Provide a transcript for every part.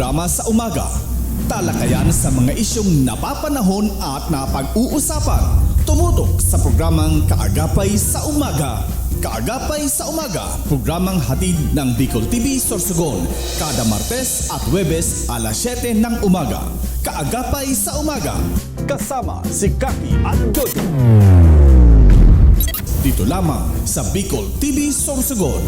programa sa umaga. Talakayan sa mga isyong napapanahon at napag-uusapan. Tumutok sa programang Kaagapay sa Umaga. Kaagapay sa Umaga, programang hatid ng Bicol TV Sorsogon, kada Martes at Huwebes alas 7 ng umaga. Kaagapay sa Umaga, kasama si Kaki at Jojo. Dito lamang sa Bicol TV Sorsogon.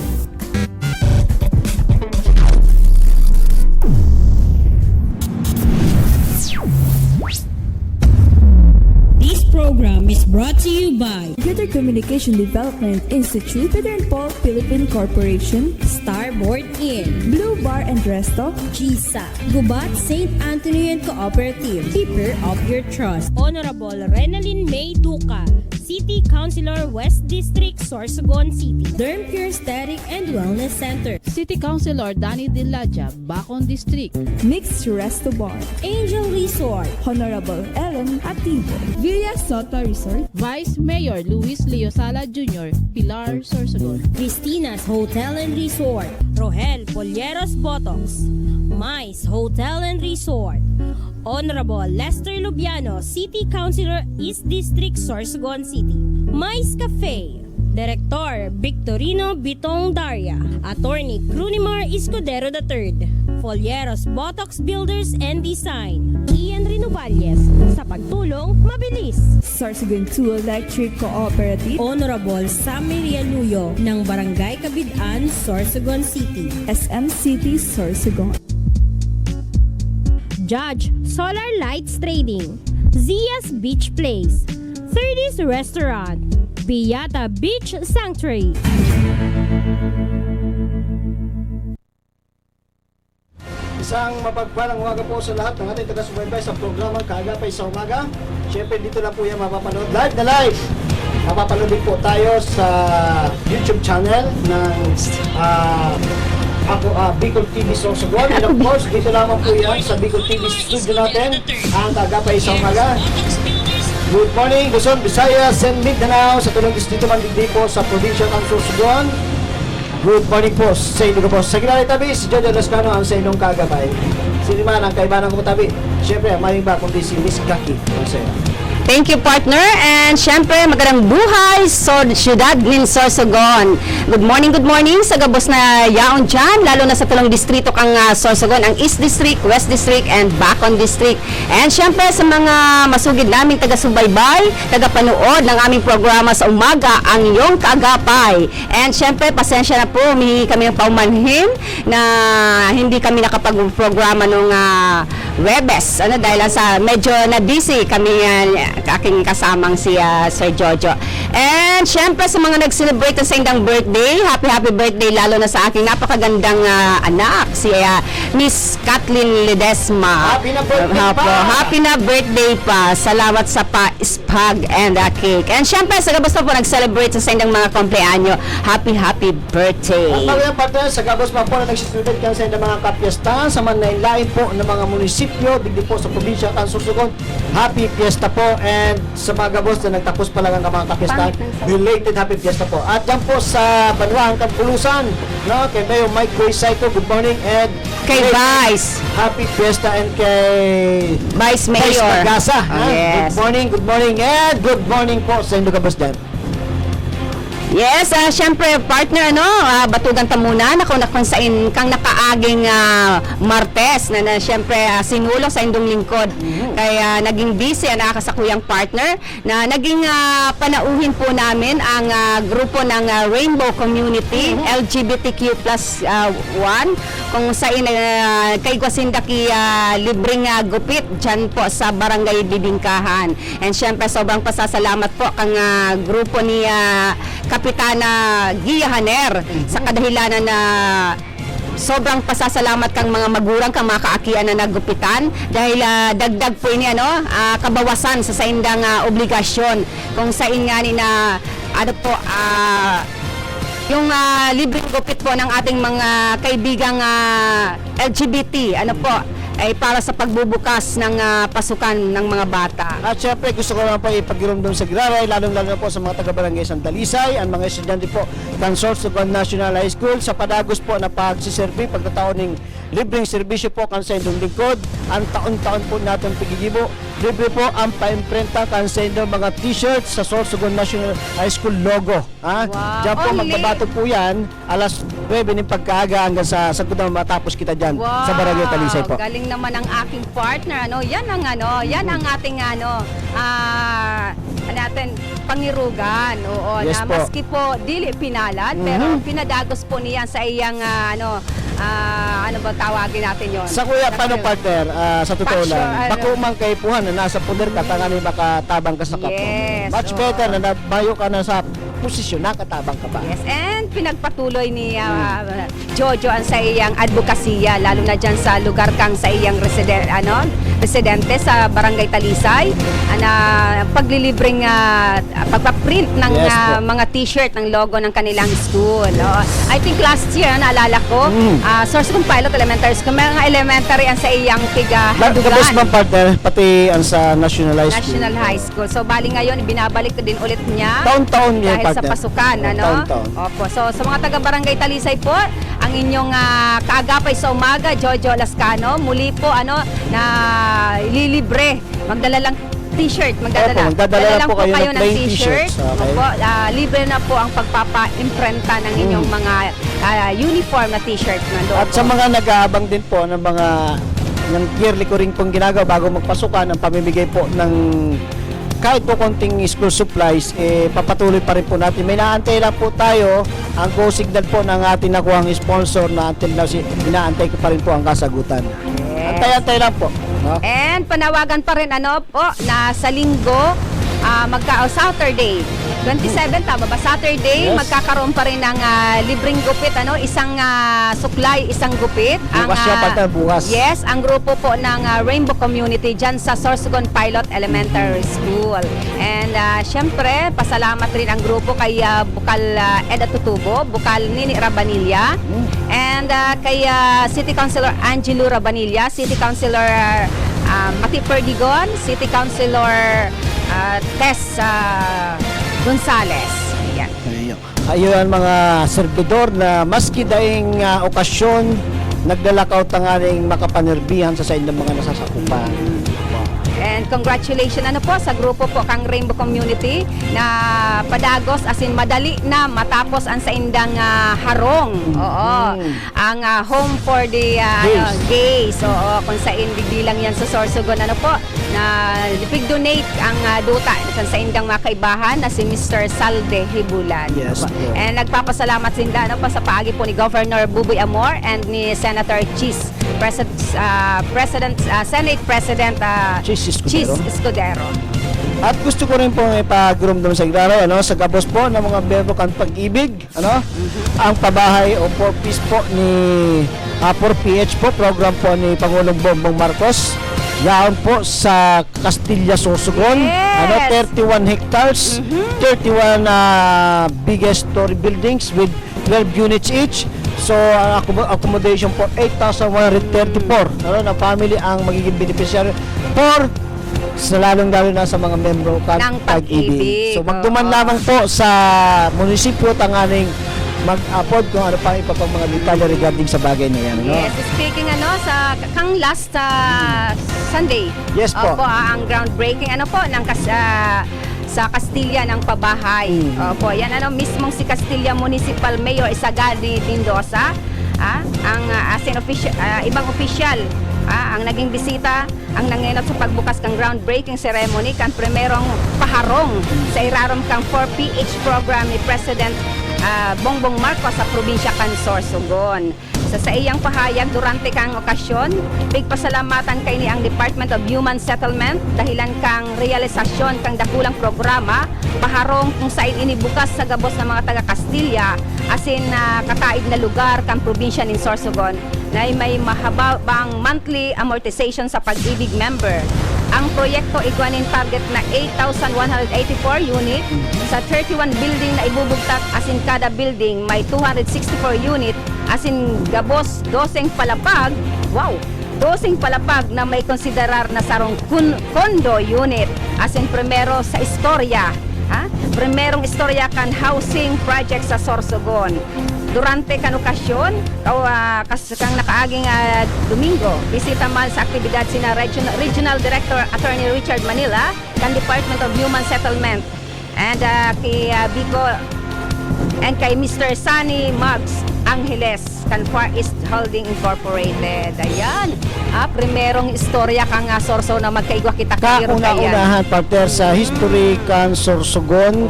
This program is brought to you by Greater Communication Development Institute, Peter and Paul Philippine Corporation, Starboard Inn, Blue Bar and Resto, GSA, Gubat St. Anthony and Cooperative, Keeper of Your Trust, Honorable Renalyn May Duca, City Councilor West District, Sorsogon City, Derm Pure Aesthetic and Wellness Center, City Councilor Danny Diladja, Bacon District, Mixed Resto Bar, Angel Resort, Honorable Ellen Ativo, Villa Sota Resort, Vice Mayor Luis Leo Sala Jr., Pilar Sorsogon, Christina's Hotel and Resort, Rohel Polleros Botox, Mais Hotel and Resort, Honorable Lester Lubiano, City Councilor East District, Sorsogon City, Mais Cafe, Director Victorino Bitong Daria, Attorney Crunimar Escudero III, Folleros Botox Builders and Design, Ian Renovalles, sa pagtulong mabilis. Sorsogon 2 Electric Cooperative, Honorable Sammy Rialuyo ng Barangay Kabidaan, Sorsogon City, SM City Sorsogon, Judge Solar Lights Trading, Zia's Beach Place, 30's Restaurant, Biyata Beach Sanctuary. Isang mapagpalang umaga po sa lahat ng ating taga-subaybay sa programang Kaagapay sa Umaga. Siyempre dito lang po yan mapapanood live na live. Mapapanood din po tayo sa YouTube channel ng Bicol TV Sorsogon. And of course, dito lamang po yan sa Bicol TV studio natin, ang Kaagapay sa Umaga. Good morning, Luzon, Visayas, and Mindanao sa tulong distrito man din po sa probinsya ng Sorsogon. Good morning po sa inyo po. Sa ginawang tabi, si Jojo Lascano ang sa inyong kagabay. Sino man ang kaibahan ng tabi? Siyempre, maling ba kundi si Miss Kaki. Thank you, partner. And syempre, magandang buhay sa siyudad ng Sorsogon. Good morning sa gabos na yaon dyan, lalo na sa tulong distrito kang Sorsogon, ang East District, West District, and Bacon District. And syempre, sa mga masugid naming taga-subaybay, taga-panood ng aming programa sa umaga, ang iyong kaagapay. And syempre, pasensya na po, humihingi kami ng paumanhin na hindi kami nakapag-programa nung Webes. Dahil sa medyo na-busy kami aking kasamang si Sir Jojo. And syempre sa mga nag-celebrate sa indang birthday, happy birthday lalo na sa aking napakagandang anak, si Miss Kathleen Ledesma. Happy na birthday pa! Happy na birthday pa. Salamat sa pa-spag and cake. And syempre sa gabos na po nag-celebrate sa indang mga kompleanyo, happy birthday. At mga partner, sa gabos pa po na nag-celebrate sa indang mga kapiesta, sa manlain po ng mga munisipyo, digdi po sa probinsya ng Sorsogon, happy fiesta po. And sa mga gabos na nagtapos pa lang ang mga kapiesta, belated happy fiesta po. At dyan po sa Banwang Kampulusan, no? Kay Mayor Mike Goysaito, good morning. And Kay Vice, happy fiesta. And kay Vice Mayor Magasa, yes. Good morning, and good morning po sa inyo gabos dyan. Yes, syempre partner batugan ta muna na kung nakonsain kang nakaaging Martes na syempre sinulo sa indong lingkod. Kaya naging busy ang nakakasakuyang partner na naging panauhin po namin ang grupo ng Rainbow Community LGBTQ+1 kung saan kay Gwasindaki libreng gupit dyan po sa Barangay Bibingkahan. And syempre sobrang pasasalamat po kang grupo ni Kapitana Gia Haner sa kadahilanan na sobrang pasasalamat kang mga magurang, kang mga kaakian na nagupitan dahil dagdag po ini kabawasan sa saindang obligasyon kung sa nga ni na yung libreng gupit po ng ating mga kaibigang LGBT ay para sa pagbubukas ng pasukan ng mga bata. At syempre gusto ko naman pa ipagirumdum sa Graray, lalong-lalo po sa mga taga-barangay San Dalisay, ang mga estudyante po ng Sorsogon National High School sa padagos po na pagsiservi pagkataon ng libreng serbisyo po kan sa inyong lingkod. Ang taon-taon po natin pigigibo. Libre po ang paimprenta kan sa inyong mga t-shirts sa Sorsogon National High School logo. Ha? Wow, Diyan po only. magbabato po yan alas 9 ng pagkaaga hanggang sa sagudang matapos kita dyan sa Barangay Talisay po. Galing naman ang aking partner. Yan ang ating natin pangirugan. Oo, Yes na po. maski po dili pinalad, pero pinadagos po niya sa iyang ano ba tawagin natin yon? Sa kuya, paano partner? Sa totoo Passion, lang, bako man kay puhan na nasa puder ka, tangani makatabang ka sa kapwa. Yes, Much oo. better na nabayo ka na sa posisyon, nakatabang ka ba? Yes, and pinagpatuloy ni Jojo ang sa iyang advokasya, lalo na dyan sa lugar kang sa iyang residente sa Barangay Talisay, na paglilibreng pagpaprint ng Yes po. mga t-shirt ng logo ng kanilang school. I think last year, naalala ko, Sorsogon Pilot Elementary School, mga elementary ang sa iyang Nagkabos tiga-hadugan. man partner, pati ang sa National High School. National High School. So, bali ngayon, binabalik ko din ulit niya. Taon-taon yan, Dahil sa partner. pasukan, ano? Taon-taon. Opo. So, sa mga taga-barangay Talisay po, ang inyong kaagapay sa umaga, Jojo Lascano, muli po, na ililibre. Magdala lang t-shirt, magdadala. Opo, magdadala lang po kayo ng ng plain t-shirt. t-shirts, okay? Opo, libre na po ang pagpapa-imprenta ng inyong mga uniform na t-shirt na logo. At sa mga nag-aabang din po ng mga ng yearly ko rin pong ginagawa bago magpasukan, ang pamimigay po ng kahit po konting school supplies, papatuloy pa rin po natin. May naantay lang po tayo, ang go signal po ng ating nakuhang sponsor na until now, inaantay ko pa rin po ang kasagutan. Yes. Antay-antay lang po. No? And panawagan pa rin na sa linggo, Saturday, 27 tama ba? Saturday, Yes. magkakaroon pa rin ng libreng gupit, isang suklay, isang gupit. Bukas siya, partner, bukas. Yes, ang grupo po ng Rainbow Community dyan sa Sorsogon Pilot Elementary School. And syempre, pasalamat rin ang grupo kay Bukal Eda Tutubo, Bukal Nini Rabanilla, and kay City Councilor Angelo Rabanilla, City Councilor Mati Perdigon, City Councilor Tess Gonzales. Ayan. Ayun ang mga servidor na maski daing okasyon, nagdalakaw tangaling makapanirbihan sa inyong mga nasasakupan. And congratulations po sa grupo po kang Rainbow Community na padagos as in madali na matapos ang sa indang harong. Oo. Ang home for the gays. Oo, kung sa bilang yan sa Sorsogon po na ipig-donate ang duta sa indang mga kaibahan na si Mr. Salde Hibulan. Yes, Opo. po. And nagpapasalamat sila sa paagi po ni Governor Buboy Amor and ni Senator Chis Senate President Chis Escudero. Chis Escudero. At gusto ko rin po ipagurumdum sa iglaro, sa gabos po ng mga biyerno kan pag-ibig, ang pabahay o 4-piece po ni 4PH po, program po ni Pangulong Bongbong Marcos. Yan po sa Castilla, Sorsogon. Yes. 31 hectares, 31 biggest story buildings with 12 units each. So, accommodation po 8,134 na family ang magiging beneficiary for sa lalong-lalo na sa mga membro Ng Pag-ibig. So, magduman Oo. lamang po sa munisipyo tanganing mag-upload kung ano pa iba pang mga detalye regarding sa bagay na yan. Yes, speaking sa kang last Sunday. Yes po. Opo, ang groundbreaking po ng sa Castilla ng pabahay. Opo, yan mismong si Castilla Municipal Mayor Isagani Mendoza, ang ibang official ang naging bisita, ang nangenot sa pagbukas ng groundbreaking ceremony kan primerong paharong sa irarom kang 4PH program ni President Bongbong Marcos sa probinsya kan Sorsogon. Sa iyang pahayag durante kang okasyon, bigpasalamatan kay ni ang Department of Human Settlement dahilan kang realisasyon kang dakulang programa paharong kung saan inibukas sa gabos ng mga taga Castilla asin kataid na lugar kang probinsya ng Sorsogon na may mahabang monthly amortization sa Pag-ibig member. Ang proyekto igwanin target na 8,184 unit sa 31 building na ibubugtak asin kada building may 264 unit asin gabos 12 palapag. Wow! 12 palapag na may konsiderar na sarong condo unit asin primero sa istorya. Primerong istorya kan housing project sa Sorsogon. durante kan okasyon, kang nakaaging Domingo, bisita man sa aktibidad sina Regional Director Attorney Richard Manila, kan Department of Human Settlement, and kay Bico, and kay Mr. Sunny Muggs Angeles, kan Far East Holding Incorporated. Ayan, primerong istorya kang Sorso na magkaigwa kita kayo Kauna-unahan, partner, sa history kan Sorsogon,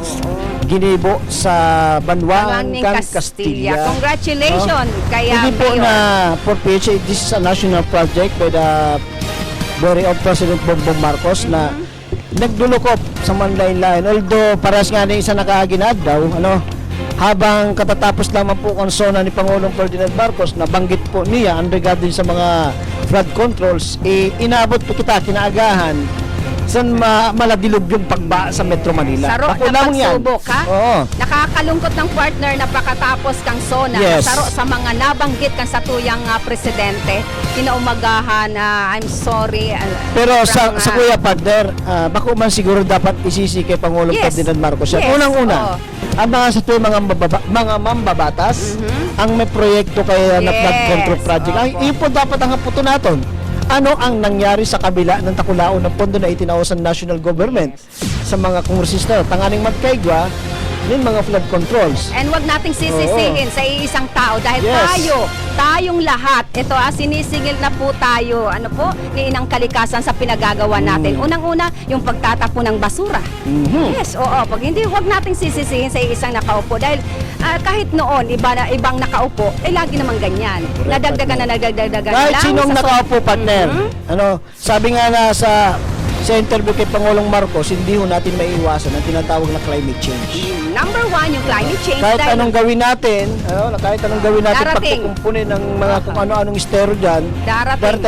ginibo sa Banwaan Banwang kan Castilla. Castilla. Congratulations kaya Hindi po na for PHA, this is a national project by the Bureau of President Bongbong Marcos na nagdulukop sa manlain-lain. Although paras nga na isa nakaaginad daw, habang katatapos lamang po konsona ni Pangulong Ferdinand Marcos, nabanggit po niya ang regarding sa mga flood controls, inabot po kita kinaagahan saan maladilog yung pagba sa Metro Manila. Saro Ako na lamang yan. pagsubok, ha? Oo. Nakakalungkot ng partner na pakatapos kang sona. Yes. Saro sa mga nabanggit kang sa tuyang presidente. Kinaumagahan, I'm sorry. Pero sa sobrang, kuya partner, bako man siguro dapat isisi kay Pangulong Yes. Ferdinand Marcos. Yes. Unang-una, ang mga sa tuwing mga mambabatas, ang may proyekto kay na flood Yes. control project. Ang Opo. iyon po dapat ang haputo natin. Ano ang nangyari sa kabila ng takulaon ng pondo na itinaos ng national government sa mga kongresista? Tanganing magkaigwa ng mga flood controls. And wag nating sisisihin sa iisang tao dahil Yes. tayong lahat, ito sinisingil na po tayo, ni inang kalikasan sa pinagagawa natin. Unang-una, yung pagtatapon ng basura. Yes, oo. Pag hindi, wag nating sisisihin sa isang nakaupo dahil kahit noon, ibang nakaupo, lagi naman ganyan. Nadagdagan Kahit lang sinong sa nakaupo, partner. Sabi nga na sa interview kay Pangulong Marcos, hindi ho natin maiiwasan ang tinatawag na climate change. Number one, yung climate change. Kahit dahil anong gawin natin, Darating. pagkukumpunin ng mga kung ano-anong estero dyan,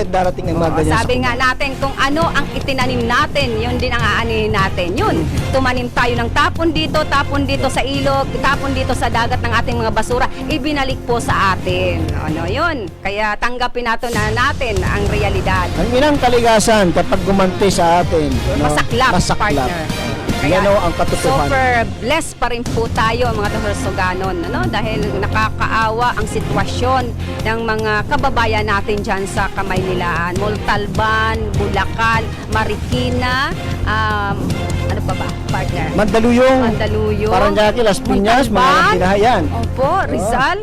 darating ang mga Oo, ganyan. sabi nga natin, kung ano ang itinanim natin, yun din ang aanihin natin. Yun, tumanim tayo ng tapon dito sa ilog, tapon dito sa dagat ng ating mga basura, ibinalik po sa atin. Yun. Kaya tanggapin natin ang realidad. Ang inang kaligasan kapag gumanti sa atin, Masaklap, partner. Kaya Yan ang katotohanan. super blessed pa rin po tayo mga Sorsoganon, dahil nakakaawa ang sitwasyon ng mga kababayan natin dyan sa Kamaynilaan, Montalban, Bulacan, Marikina, ano pa ba, partner? Mandaluyong, Mandaluyong, Paranaque, Las Piñas, mga Montalban, tinahayan. Opo, Rizal,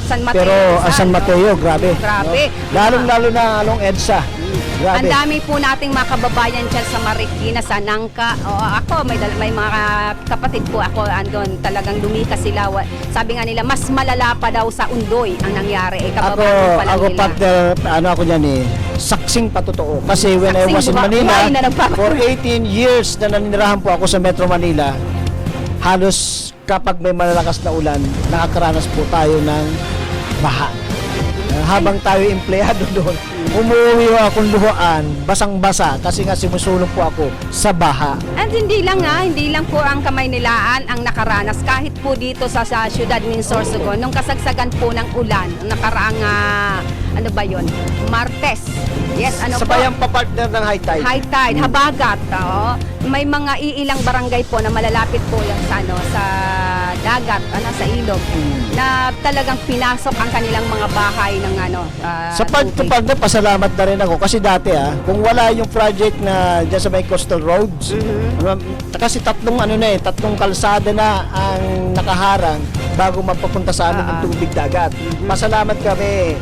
San Mateo. Pero Rizal. San Mateo, grabe. Grabe. Lalong-lalo na along EDSA. Ang Grabe. dami po nating mga kababayan dyan sa Marikina, sa Nangka. Ako, may mga kapatid po ako andon. Talagang lumikas sila. Sabi nga nila, mas malala pa daw sa Undoy ang nangyari. Kababayan pa lang Ako nila. partner, ako dyan saksing patotoo. Kasi when I Saksing was in buhay Manila, na for 18 years na naninirahan po ako sa Metro Manila, halos kapag may malalakas na ulan, nakakaranas po tayo ng baha. Habang tayo empleyado doon, umuwi akong luhaan, basang-basa, kasi nga sumusulong po ako sa baha. And hindi lang po ang Kamaynilaan ang nakaranas. Kahit po dito sa syudad ng Sorsogon, nung kasagsagan po ng ulan, nakaraang, Martes. Yes, Sa bayang pa-partner ng high tide. High tide, habagat. May mga iilang barangay po na malalapit po yan sa dagat, sa ilog, na talagang pinasok ang kanilang mga bahay ng Sa tubig. pagtupad pasalamat na rin ako kasi dati kung wala yung project na dyan sa may coastal roads, kasi tatlong kalsada na ang nakaharang bago mapapunta sa amin ng tubig dagat. Pasalamat kami.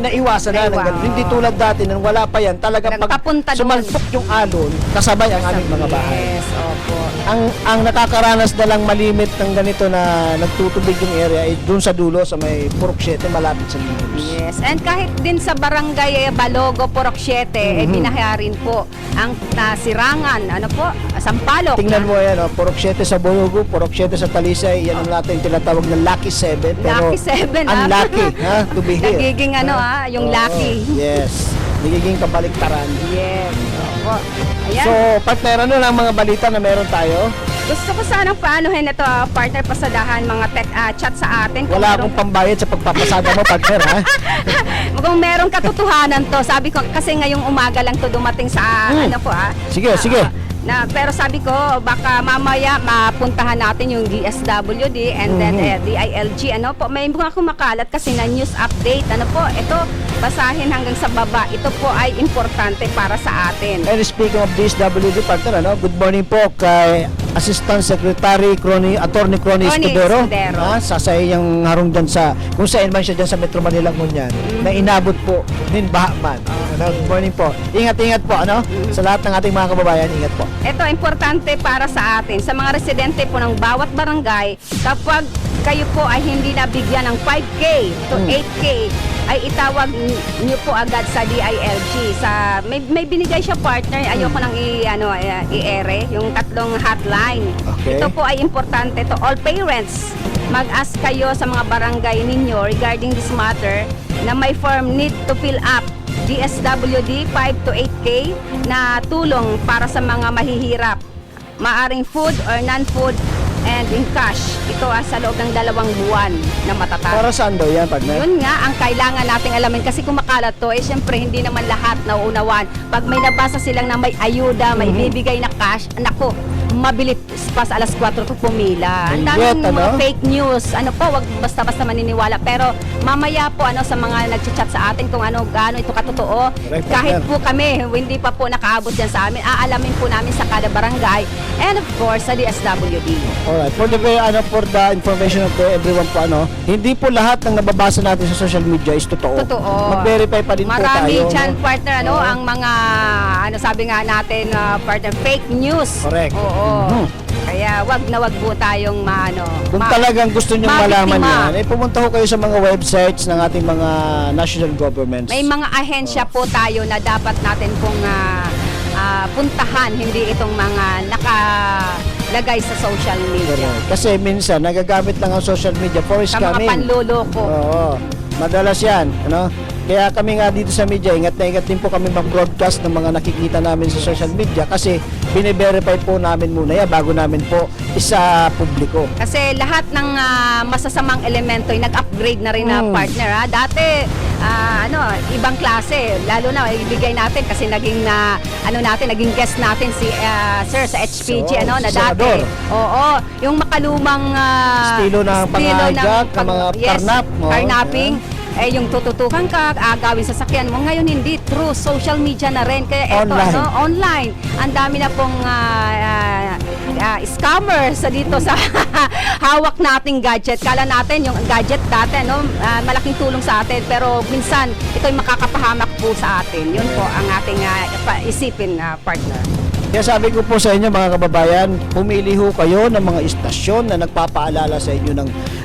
Naiwasan na ng ganun. Hindi tulad dati nang wala pa yan, talagang pag Nagpapunta doon. sumalpok yung alon, kasabay ang aming mga bahay. Yes, opo. Ang nakakaranas na lang malimit ng ganito na nagtutubig yung area ay doon sa dulo sa may Purok 7 malapit sa Linos. Yes, and kahit din sa barangay Balogo, Purok 7, binahaya rin po ang Sirangan, Sampaloc. Tingnan mo yan, Purok 7 sa Bologo, Purok 7 sa Talisay, yan ang natin tinatawag na Lucky 7. Pero Lucky 7, unlucky, to be here. Nagiging yung Oo, lucky. Yes, nagiging kabaliktaran. Yes, opo. Ayan. So, partner, ano lang mga balita na meron tayo? Gusto ko sanang paanohin ito, partner, pasadahan mga chat sa atin. Wala akong pambayad sa pagpapasada mo, partner, ha? Kung merong katotohanan to, sabi ko, kasi ngayong umaga lang to dumating sa, Sige, sige. Pero sabi ko, baka mamaya mapuntahan natin yung DSWD and then DILG. Ano po, may mga kumakalat kasi na news update. Ano po, ito, basahin hanggang sa baba. Ito po ay importante para sa atin. And speaking of DSWD, partner, good morning po kay Assistant Secretary Attorney Crony Escudero. Sasay yung harong dyan sa, kung saan man siya dyan sa Metro Manila ngunyan, na inabot po, din bahaman. Good morning po. Ingat-ingat po, sa lahat ng ating mga kababayan, ingat po. Ito, importante para sa atin, sa mga residente po ng bawat barangay, kapag kayo po ay hindi nabigyan ng 5K to 8K, ay itawag niyo po agad sa DILG. May binigay siya, partner, ayoko nang i-ere, yung 3 hotline. Okay. Ito po ay importante to all parents. Mag-ask kayo sa mga barangay ninyo regarding this matter na may form need to fill up DSWD 5 to 8K na tulong para sa mga mahihirap. Maaring food or non-food and in cash. Ito sa loob ng 2 buwan na matatapos. Para saan daw yan, partner? Yun nga ang kailangan nating alamin kasi kung makalat to, syempre hindi naman lahat nauunawan. Pag may nabasa silang na may ayuda, may bibigay na cash, nako, mabilis pa sa alas 4 ko pumila. Ang daming mga fake news. Wag basta-basta maniniwala. Pero mamaya po sa mga nagchat sa atin kung gaano ito katotoo. Correct, Kahit po kami, hindi pa po nakaabot yan sa amin, aalamin po namin sa kada barangay and of course sa DSWD. Alright, for the information of everyone po, hindi po lahat ng nababasa natin sa social media is totoo. Totoo. Mag-verify pa din po tayo. Marami dyan, partner, ang mga, sabi nga natin, partner, fake news. Correct. Oo. Kaya wag po tayong Kung talagang gusto nyo malaman mabiktima. yan, pumunta ho kayo sa mga websites ng ating mga national governments. May mga ahensya po tayo na dapat natin pong puntahan, hindi itong mga nakalagay sa social media. Correct. Kasi minsan, nagagamit lang ang social media for Sa mga scamming. panluloko. Oo. Madalas yan, Kaya kami nga dito sa media, ingat na ingat din po kami mag-broadcast ng mga nakikita namin sa social media kasi bine-verify po namin muna yan bago namin po isa publiko. Kasi lahat ng masasamang elemento ay nag-upgrade na rin na partner. Dati, ibang klase. Lalo na, ibigay natin kasi naging naging guest natin si Sir sa HPG, na dati. senador. Oo, yung makalumang Estilo ng panghijack, ng mga karnap. Karnapping. Yung tututukan ka, agawin sa sakyan mo. Ngayon hindi, through social media na rin. Kaya eto, Online. Online. Ang dami na pong scammers dito sa hawak nating gadget. Kala natin yung gadget dati, malaking tulong sa atin. Pero minsan, ito'y makakapahamak po sa atin. Yun po ang ating isipin, partner. Kaya sabi ko po sa inyo mga kababayan, pumili ho kayo ng mga istasyon na nagpapaalala sa inyo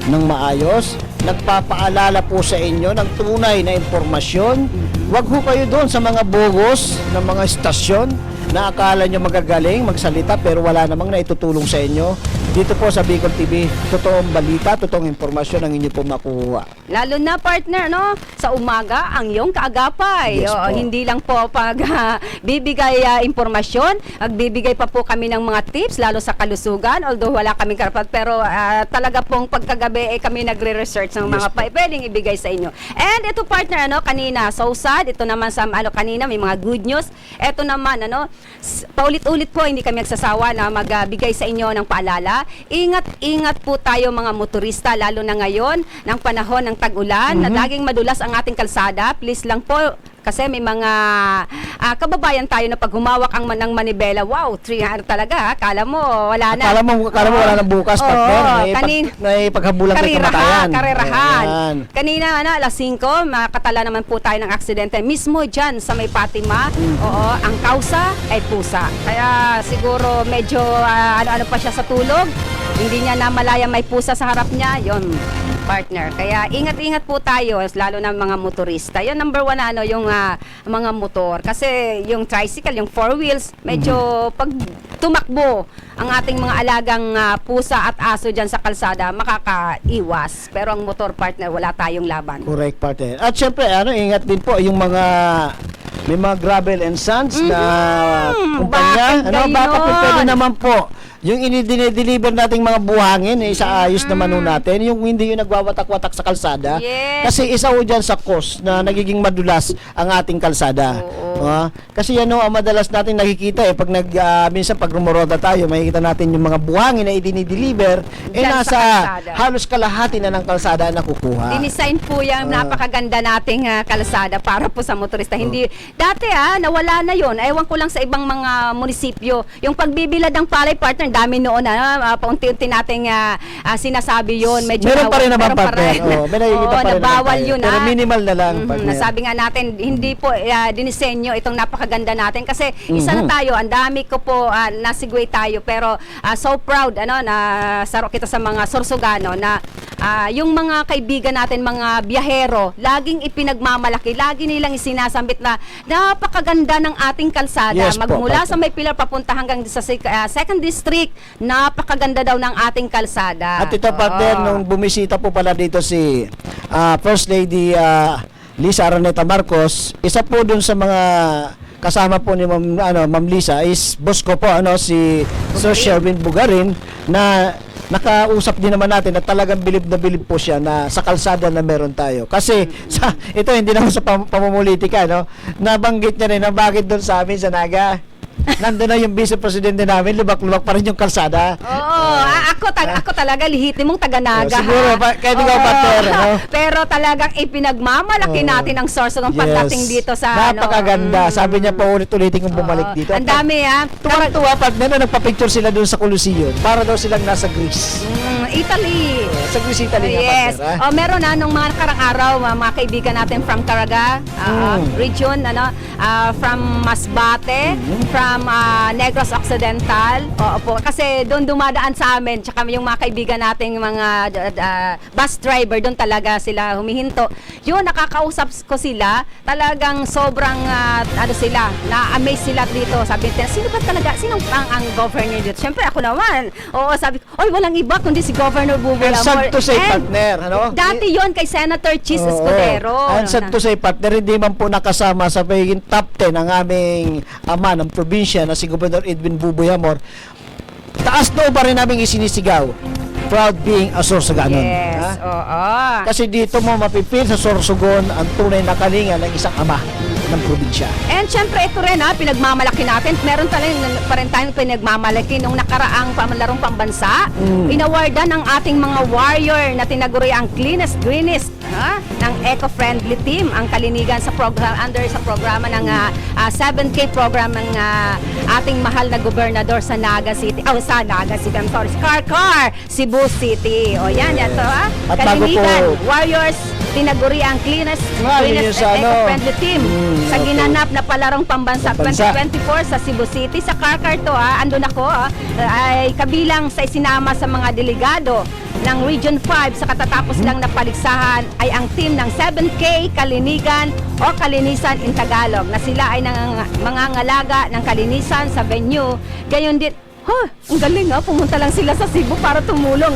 ng maayos, nagpapaalala po sa inyo ng tunay na impormasyon. Huwag ho kayo doon sa mga bogos ng mga istasyon na akala nyo magagaling, magsalita pero wala namang naitutulong sa inyo. Dito po sa Bicol TV, totoong balita, totoong impormasyon ang inyo po makuha. Lalo na, partner, sa umaga, ang iyong kaagapay. Yes, po. Hindi lang po pag bibigay impormasyon, magbibigay pa po kami ng mga tips, lalo sa kalusugan, although wala kaming karapat, pero talaga pong pagkagabi kami nagre-research ng mga pwedeng ibigay sa inyo. And ito, partner, kanina, so sad, ito naman sa, kanina, may mga good news. Ito naman, paulit-ulit po, hindi kami nagsasawa na magbigay sa inyo ng paalala. Ingat po tayo mga motorista, lalo na ngayon, ng panahon ng tag-ulan, na laging madulas ang ating kalsada. Please lang po, kasi may mga kababayan tayo na pag humawak ang ng manibela, wow, 300 talaga, kala mo wala na. Kala mo wala na bukas, partner. May paghabulan kay kamatayan. Karerahan. Ayan. Kanina, alas 5, makatala naman po tayo ng aksidente. Mismo dyan sa may Fatima, oo, ang kausa ay pusa. Kaya siguro medyo ano pa siya sa tulog. Hindi niya namalaya may pusa sa harap niya. Yon, partner. Kaya ingat-ingat po tayo, lalo na mga motorista. Yung number 1 yung mga motor. Kasi yung tricycle, yung 4 wheels, medyo pag tumakbo ang ating mga alagang pusa at aso dyan sa kalsada, makakaiwas. Pero ang motor, partner, wala tayong laban. Correct, partner. At syempre, ingat din po yung may mga gravel and sands na kumpanya. Baka po pwede naman po yung dinideliver nating mga buhangin, sa ayos naman ho natin, yung hindi yung nagwawatak-watak sa kalsada. Yes. Kasi isa ho dyan sa cause na nagiging madulas ang ating kalsada. Oo. Kasi yan ang madalas natin nakikita pag minsan pag rumoroda tayo, makikita natin yung mga buhangin na idinideliver Dyan sa nasa kalsada. halos kalahati na ng kalsada na kukuha. Dinisign po yung napakaganda nating kalsada para po sa motorista. Hindi dati nawala na yon. Ewan ko lang sa ibang mga munisipyo. Yung pagbibilad ng palay, partner, dami noon paunti-unti nating sinasabi yon. Medyo Meron pa rin naman, meron pa partner. rin. May nakikita pa rin naman nabawal tayo. yun Pero minimal na lang, partner. Nasabi nga natin, hindi po dinisenyo itong napakaganda natin kasi isa na tayo, ang dami ko po nasigway tayo pero so proud na saro kita sa mga Sorsogano na yung mga kaibigan natin, mga biyahero, laging ipinagmamalaki, lagi nilang isinasambit na napakaganda ng ating kalsada. Yes po, Magmula partner. sa May Pilar papunta hanggang sa second district, napakaganda daw ng ating kalsada. At ito, partner, Oo. nung bumisita po pala dito si First Lady Lisa Araneta Marcos, isa po dun sa mga kasama po ni Ma'am Lisa is boss ko po si Sir Sherwin Bugarin na nakausap din naman natin na talagang bilib na bilib po siya na sa kalsada na meron tayo. Kasi ito hindi naman sa pamumulitika, nabanggit niya rin na bakit doon sa amin sa Naga. Nandun na yung vice presidente namin, lubak-lubak pa rin yung kalsada. Oo, ako talaga lihitimong taga-Naga. Siguro, kahit ikaw, partner, Pero talagang ipinagmamalaki natin ang source ng pagdating dito sa napakaganda. Sabi niya pa ulit-ulitin kong bumalik dito. Ang dami Tuwang-tuwa, partner, na nagpa-picture sila doon sa Coliseum. Para daw silang nasa Greece. Italy. Sa Greece, Italy nga, Yes. partner. Meron nung mga nakarang araw, mga kaibigan natin from Caraga region, from Masbate, from Negros Occidental. Opo, kasi doon dumadaan sa amin, tsaka yung mga kaibigan nating mga bus driver, doon talaga sila humihinto. Yun, nakakausap ko sila, talagang sobrang sila, na-amaze sila dito. Sabi nila, sino ba talaga, sino ang governor dito? Siyempre ako naman. Oo, sabi ko, oy, walang iba kundi si Governor Buboy And Amor. sad to say, And partner, dati yon kay Senator Chis Escudero. And sad to say, partner, hindi man po nakasama sa pagiging top 10 ang aming ama ng probinsya na si Governor Edwin Buboy Amor. Taas daw pa rin namin isinisigaw. Proud being a Sorsoganon. Yes, oo. Kasi dito mo mapipil sa Sorsogon ang tunay na kalinga ng isang ama ng probinsya. And syempre ito rin pinagmamalaki natin. Meron pa rin tayong pinagmamalaki nung nakaraang pamalarong pambansa. Inawardan ng ating mga warrior na tinaguri ang cleanest, greenest ng eco-friendly team ang Kalinigan sa program sa programa ng 7K program ng ating mahal na gobernador sa Naga City. Sa Naga City, I'm sorry, Carcar, Cebu City. O yan to At bago Kalinigan, po- warriors, tinaguri ang cleanest, Yun yung greenest sa and eco-friendly team sa okay. ginanap na palarong pambansa Pambansa. 2024 sa Cebu City. Sa Carcar to andun ako ay kabilang sa isinama sa mga delegado ng Region 5 sa katatapos lang na paligsahan ay ang team ng 7K Kalinigan o Kalinisan in Tagalog na sila ay mga ngalaga ng kalinisan sa venue. Gayon din, ang galing pumunta lang sila sa Cebu para tumulong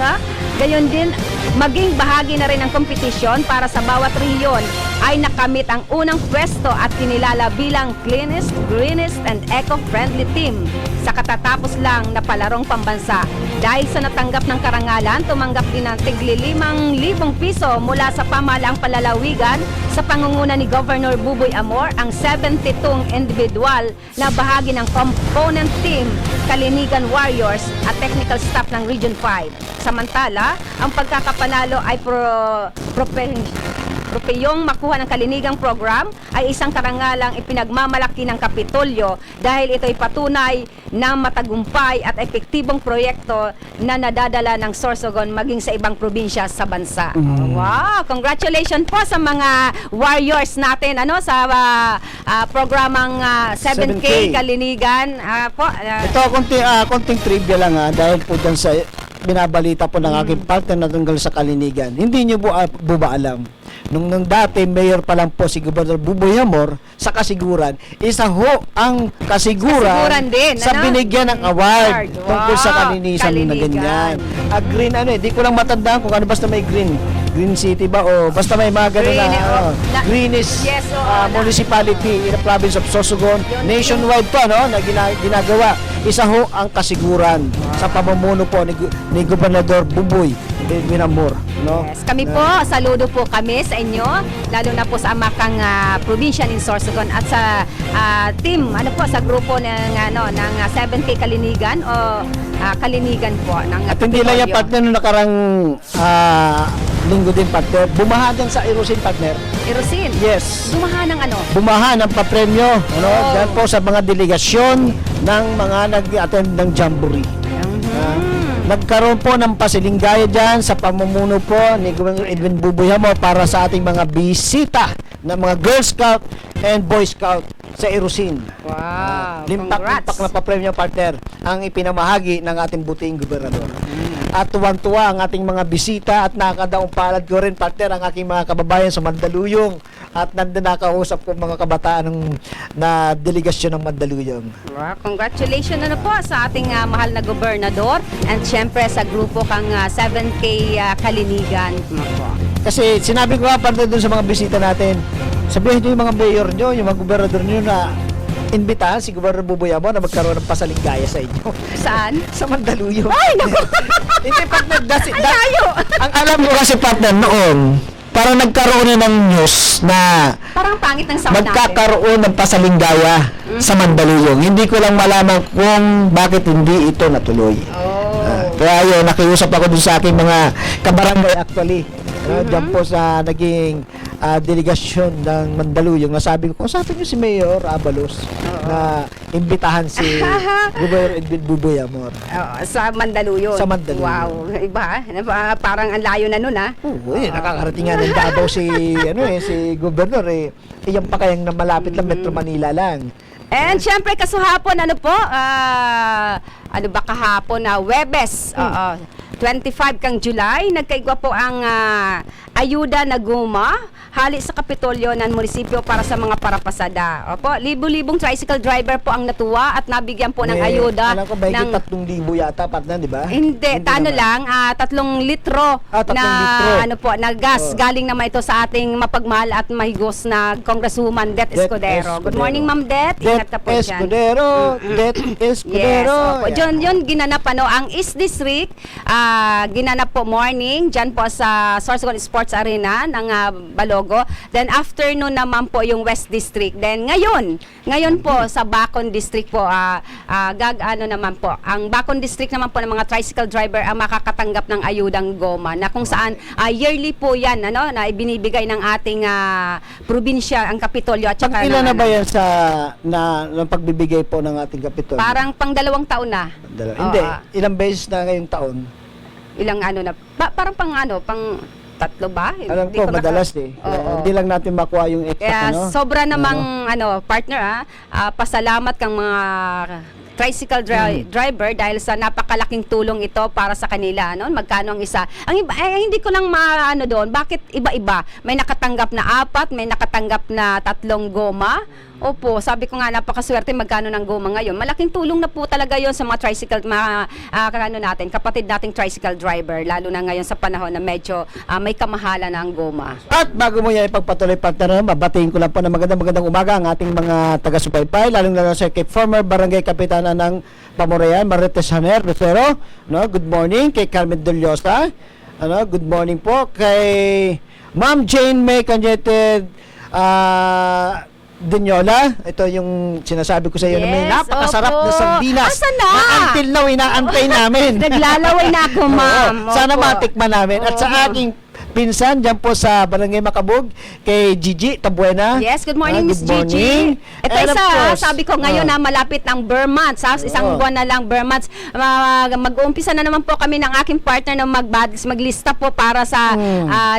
Gayon din, maging bahagi na rin ng kompetisyon para sa bawat rehiyon ay nakamit ang unang pwesto at kinilala bilang cleanest, greenest, and eco-friendly team sa katatapos lang na palarong pambansa. Dahil sa natanggap ng karangalan, tumanggap din ng tigli 5,000 piso mula sa pamahalaang palalawigan sa pangunguna ni Governor Buboy Amor ang 72 individual na bahagi ng component team, Kalinigan Warriors at technical staff ng Region 5. Samantala, ang pagkakapanalo ay propeyong makuha ng Kalinigang program ay isang karangalang ipinagmamalaki ng Kapitolyo dahil ito'y patunay na matagumpay at epektibong proyekto na nadadala ng Sorsogon maging sa ibang probinsya sa bansa. Wow! Congratulations po sa mga warriors natin sa programang 7K Kalinigan. Ito, konting trivia lang dahil po dyan sa binabalita po ng aking partner na tungkol sa Kalinigan. Hindi nyo po ba alam? Nung dati, mayor pa lang po si Gobernador Buboy Amor, sa Kasiguran, isa ho ang Kasiguran din, sa binigyan ng award tungkol sa kalinisan na ganyan. Green di ko lang matandaan kung ano basta may green. Green City ba o basta may mga ganun greenest yes, municipality in the province of Sorsogon. Nationwide po na ginagawa. Isa ho ang Kasiguran sa pamumuno po ni Gobernador Buboy Edwin Amor, no? Yes, kami po, saludo po kami sa inyo, lalo na po sa Amakang Provincial in Sorsogon at sa team, sa grupo ng 7K Kalinigan o Kalinigan po ng At hindi lang yung Kapitolyo. partner nung nakarang linggo din, partner. Bumaha din sa Erosin, partner. Erosin, Yes. dumahan ng ano? Bumaha ng papremyo, ano? Oh. Dahil po sa mga delegasyon ng mga nag-attend ng Jamboree. Nagkaroon po ng pasilingaya dyan sa pamumuno po ni Gobernador Edwin Bubuyamo para sa ating mga bisita ng mga Girl Scout and Boy Scout sa Erosin. Wow, Limpak-limpak congrats. na papremyo, partner, ang ipinamahagi ng ating buting gobernador. At tuwang-tuwa ang ating mga bisita at nakakadaong palad ko rin, partner, ang aking mga kababayan sa Mandaluyong at nandun nakausap ko mga kabataan na delegasyon ng Mandaluyong. Wow, congratulations po sa ating mahal na gobernador and syempre sa grupo kang 7K Kalinigan. Kasi sinabi ko nga, partner, dun sa mga bisita natin, sabihin nyo yung mga mayor nyo, yung mga gobernador nyo na imbitahan si Gobernador Bubuyamo na magkaroon ng pasaligaya sa inyo. Saan? Sa Mandaluyong. Ay, naku! Hindi, partner, Ang layo! ang alam ko kasi, partner, noon, parang nagkaroon na ng news na Parang pangit ng sound natin. magkakaroon ng pasaligaya sa Mandaluyong. Hindi ko lang malaman kung bakit hindi ito natuloy. Kaya yun, nakiusap ako dun sa aking mga kabarangay actually. Diyan po sa naging delegasyon ng Mandaluyong. Nasabi ko, sabi niyo si Mayor Abalos na imbitahan si Gobernador Edwin Bubuyamo. Sa Mandaluyong. Sa Mandaluyong. Wow, iba. Parang ang layo na nun Oo, nakakarating nga ng Davao si si Gobernador Iyan pa kayang na malapit lang Metro Manila lang. And syempre kasuhapon kahapon na Webes, 25 kang July, nagkaigwa po ang ayuda na guma hali sa Kapitolyo ng munisipyo para sa mga parapasada. Opo, libo-libong tricycle driver po ang natuwa at nabigyan po ng ayuda. Alam ko, may ng 3,000 yata, partner, di ba? Hindi, tano naman. lang, 3 litro 3 na litro. na gas. Galing naman ito sa ating mapagmahal at mahigos na Congresswoman Det Det Escudero. Good Escudero. morning, Ma'am Det. Ingat ka po dyan. Escudero, Det Yes, Escudero. opo. Yun ginanap ang East District, ginanap po morning, dyan po sa Sorsogon Sports Arena ng Balogo. Then afternoon naman po yung West District. Then ngayon po sa Bacon District po, naman po, ang Bacon District naman po ng mga tricycle driver ang makakatanggap ng ayudang goma na kung saan yearly po yan, na ibinibigay ng ating probinsya, ang Kapitolyo at saka Ilan na ba yan sa ng pagbibigay po ng ating Kapitolyo? parang pang 2 taon na. Hindi, ilang beses na ngayong taon? Ilang na parang pang 3 ba? Alam Hindi ko, naka- madalas Oo. Hindi lang natin makuha yung Kaya exact, sobra namang partner pasalamat kang mga tricycle driver dahil sa napakalaking tulong ito para sa kanila, magkano ang isa. Ang iba, hindi ko lang doon, bakit iba-iba? May nakatanggap na 4, may nakatanggap na 3 goma. Opo, sabi ko nga napakaswerte magkano ng goma ngayon. Malaking tulong na po talaga 'yon sa mga tricycle kapatid nating tricycle driver, lalo na ngayon sa panahon na medyo may kamahalan na ang goma. At bago mo yan ipagpatuloy, partner, mabatiin ko lang po na magandang umaga ang ating mga taga-subaybay, lalong-lalo sa kay former barangay kapitana ng Pamorayan, Marites Haner Rivero, good morning kay Carmen Doliosa, good morning po kay Ma'am Jane May Canjete Dinyola. Ito yung sinasabi ko sa iyo na may Yes, napakasarap opo. na sardinas Asan na? until now inaantay namin. Naglalaway na ako, ma'am. Oo, sana Opo. matikman namin. At sa Oo. aking pinsan dyan po sa Barangay Makabug, kay Gigi Tabuena. Yes, good morning, Miss good Gigi. morning. Ito And of isa, course, sabi ko ngayon na malapit ng Burr months, isang Oo. buwan na lang Burr months. Mag-uumpisa na naman po kami ng aking partner na maglista po para sa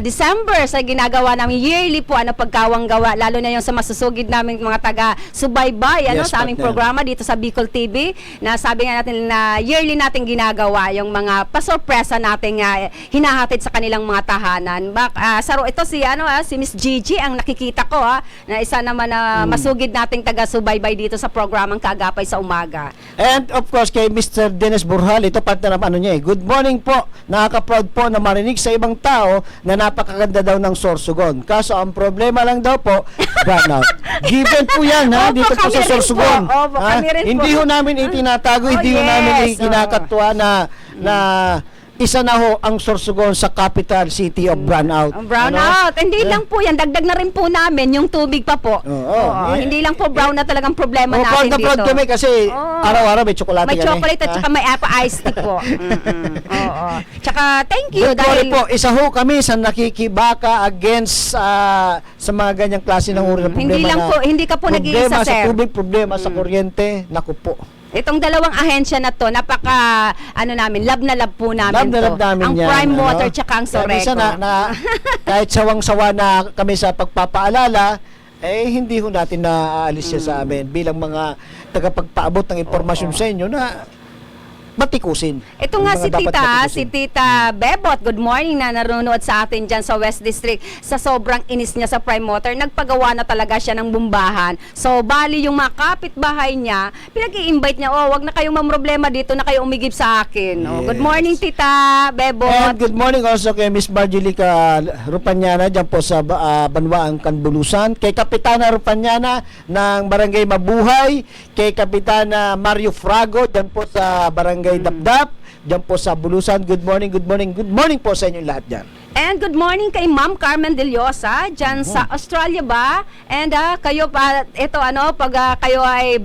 December sa ginagawa namin yearly po pagkawang gawa, lalo na yung sa masusugid namin mga taga-subaybay Yes, sa aming partner. programa dito sa Bicol TV, na sabi nga natin na yearly natin ginagawa yung mga pasorpresa nating hinahatid sa kanilang mga tahanan. Saro ito si Miss Gigi ang nakikita ko na isa naman na masugid nating taga-subaybay dito sa programang Kaagapay sa Umaga. And of course, kay Mr. Dennis Burhal, ito partner ng good morning po. Nakaka-proud po na marinig sa ibang tao na napakaganda daw ng Sorsogon. Kaso ang problema lang daw po, burnout. Given po yan Opo, dito po kami sa rin Sorsogon. po. Opo, kami rin po. Hindi ho namin itinatago, hindi ho yes. namin kinakatwa na isa na ho ang Sorsogon sa capital city of brownout. Brownout. Hindi lang po yan. Dagdag na rin po namin yung tubig pa po. Oo. Hindi lang po brown na talagang problema Oh, proud natin na proud dito. kami kasi araw-araw may tsokolate May kami. chocolate at saka may apple iced tea po. Oo. Tsaka thank you Don't worry dahil po, isa ho kami sa nakikibaka against sa mga ganyang klase ng uri ng problema. Hindi lang po, hindi ka po nag-iisa, Problema sa sir. tubig, problema sa kuryente, naku po. Itong dalawang ahensya na to, napaka, lab na lab po namin Love na to. love namin Ang yan, Prime ano? Water tsaka ang Kaya minsan Soreco. kahit sawang-sawa na kami sa pagpapaalala, hindi ho natin naaalis siya sa amin bilang mga tagapagpaabot ng impormasyon sa inyo na batikusin. Ito nga Yung si mga dapat batikusin. Tita Bebot, good morning na nanonood sa atin dyan sa West District. Sa sobrang inis niya sa Prime Water, nagpagawa na talaga siya ng bumbahan. So, bali yung mga kapitbahay niya, pinag-i-invite niya, wag na kayong mamroblema dito na kayo umigib sa akin. Good Yes. morning, Tita And Bebot. good morning also kay Miss Marjelica Rupanyana dyan po sa Banwaang Kanbulusan, kay Kapitana Rupanyana ng Barangay Mabuhay, kay Kapitana Mario Frago dyan po sa Barangay Dapdap, dyan po sa Bulusan. Good morning po sa inyo lahat dyan. And good morning kay Ma'am Carmen Deliosa dyan sa Australia ba? And kayo pa, ito pag kayo ay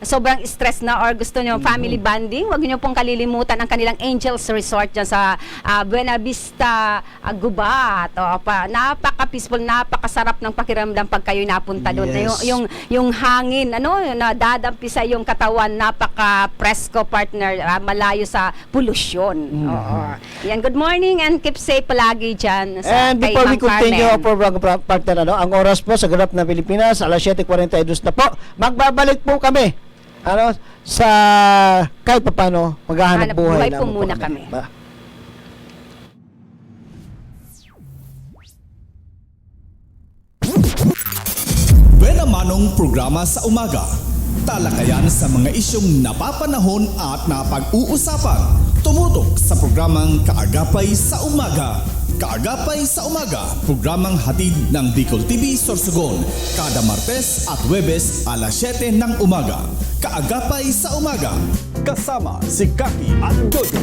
sobrang stress na or gusto nyo family bonding, wag nyo pong kalilimutan ang kanilang Angels Resort dyan sa Buena Vista, Gubat. Napaka-peaceful, napakasarap ng pakiramdam pag kayo napunta doon. Yes. Yung hangin, nadadampi sa yung katawan, napaka-presko partner, malayo sa polusyon. Oo. Yan, good morning and keep safe palagi dyan sa And kay before we Ma'am continue Carmen. our program partner, ang oras po sa ganap ng Pilipinas, alas 7:42 na po. Magbabalik po kami sa kahit paano maghahanap Hanap buhay buhay po muna kami. Buena Manong programa sa umaga. Talakayan sa mga isyong napapanahon at napag-uusapan. Tumutok sa programang Kaagapay sa Umaga. Kaagapay sa Umaga, programang hatid ng Bicol TV Sorsogon. Kada Martes at Huwebes alas 7 ng umaga. Kaagapay sa Umaga. Kasama si Kaki at Dodi.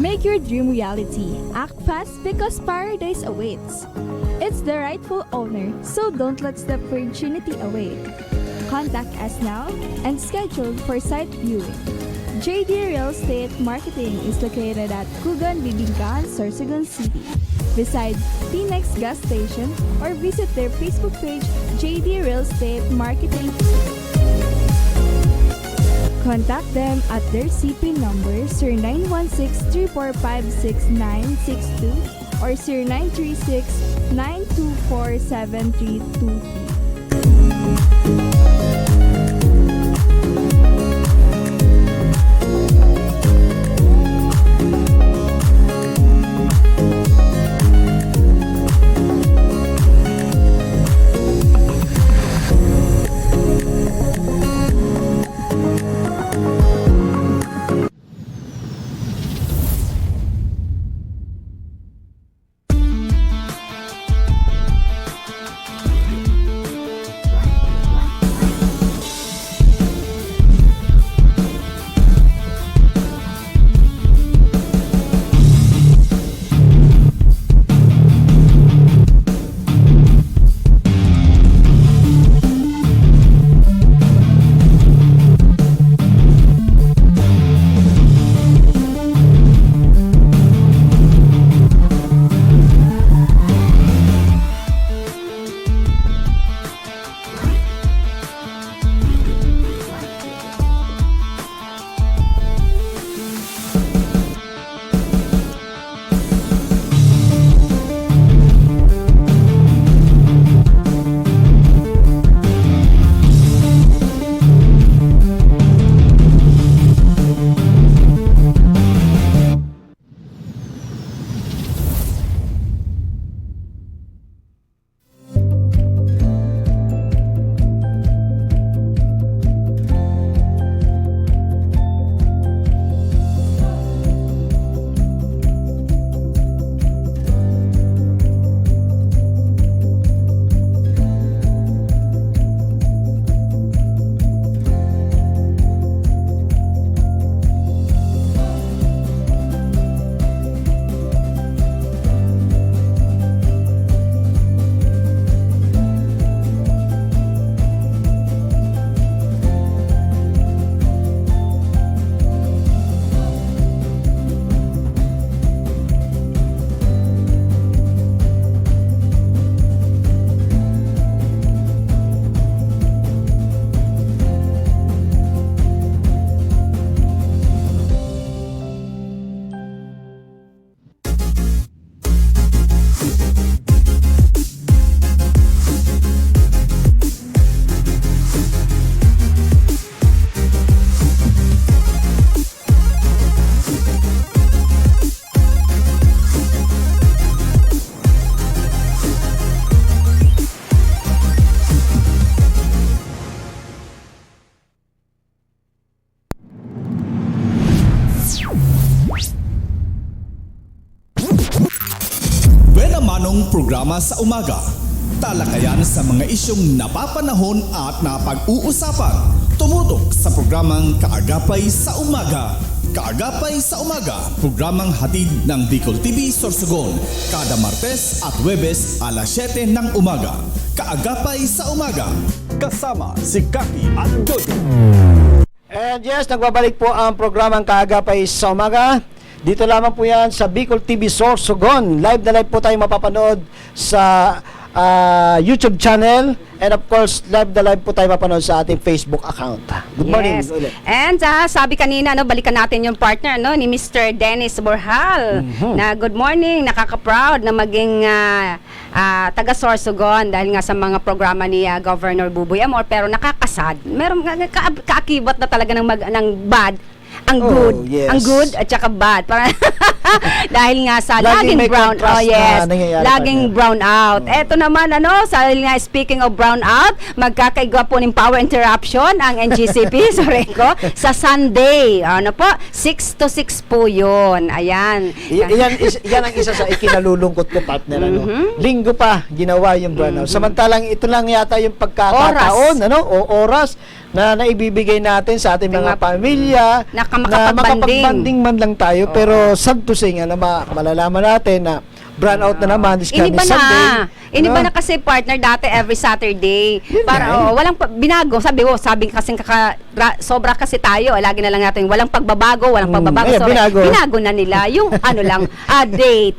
Make your dream reality. Act fast because paradise awaits. It's the rightful owner, so don't let the opportunity away. Contact us now and schedule for site viewing. JD Real Estate Marketing is located at Kugan Bibingkaan, Sorsogon City, beside T-Nex gas station, or visit their Facebook page, JD Real Estate Marketing. Contact them at their CP number 0916-345-6962 or 0936-924-7323. programa sa umaga. Talakayan sa mga isyong napapanahon at napag-uusapan. Tumutok sa programang Kaagapay sa Umaga. Kaagapay sa Umaga, programang hatid ng Bicol TV Sorsogon, kada Martes at Huwebes alas 7 ng umaga. Kaagapay sa Umaga, kasama si Kaki at Jojo. And yes, nagbabalik po ang programang Kaagapay sa Umaga. Dito lamang po yan sa Bicol TV Sorsogon. Live na live po tayo mapapanood sa YouTube channel. And of course, live na live po tayo mapanood sa ating Facebook account. Good morning. Yes. Ulit. And sabi kanina, balikan natin yung partner ni Mr. Dennis Borjal. Na good morning, nakaka-proud na maging taga Sorsogon dahil nga sa mga programa ni Governor Buboy Amor, pero nakakasad. Meron kaakibat na talaga ng bad. Ang good, yes. ang good at saka bad. Dahil nga sa Laging laging may brown contrast out, yes. na nangyayari Laging pa rin. brown out. Eto naman dahil nga speaking of brown out, magkakaigwa po ng power interruption ang NGCP Soreco sa Sunday. Ano po? 6 to 6 po 'yun. Ayan. Yan ang isa sa ikinalulungkot ko, partner. Linggo pa ginawa yung burnout. Samantalang ito lang yata yung pagkakataon, oras na naibibigay natin sa ating mga pamilya Na makapag-banding. makapag-banding man lang tayo. Pero sad to say nga na malalaman natin na brownout na naman this coming Iniba Sunday. na. Iniba na kasi partner dati every Saturday. Yun Para walang binago. Sabi kasi sobra kasi tayo. Lagi na lang natin walang pagbabago, walang pagbabago. So, binago na nila yung ano lang, date,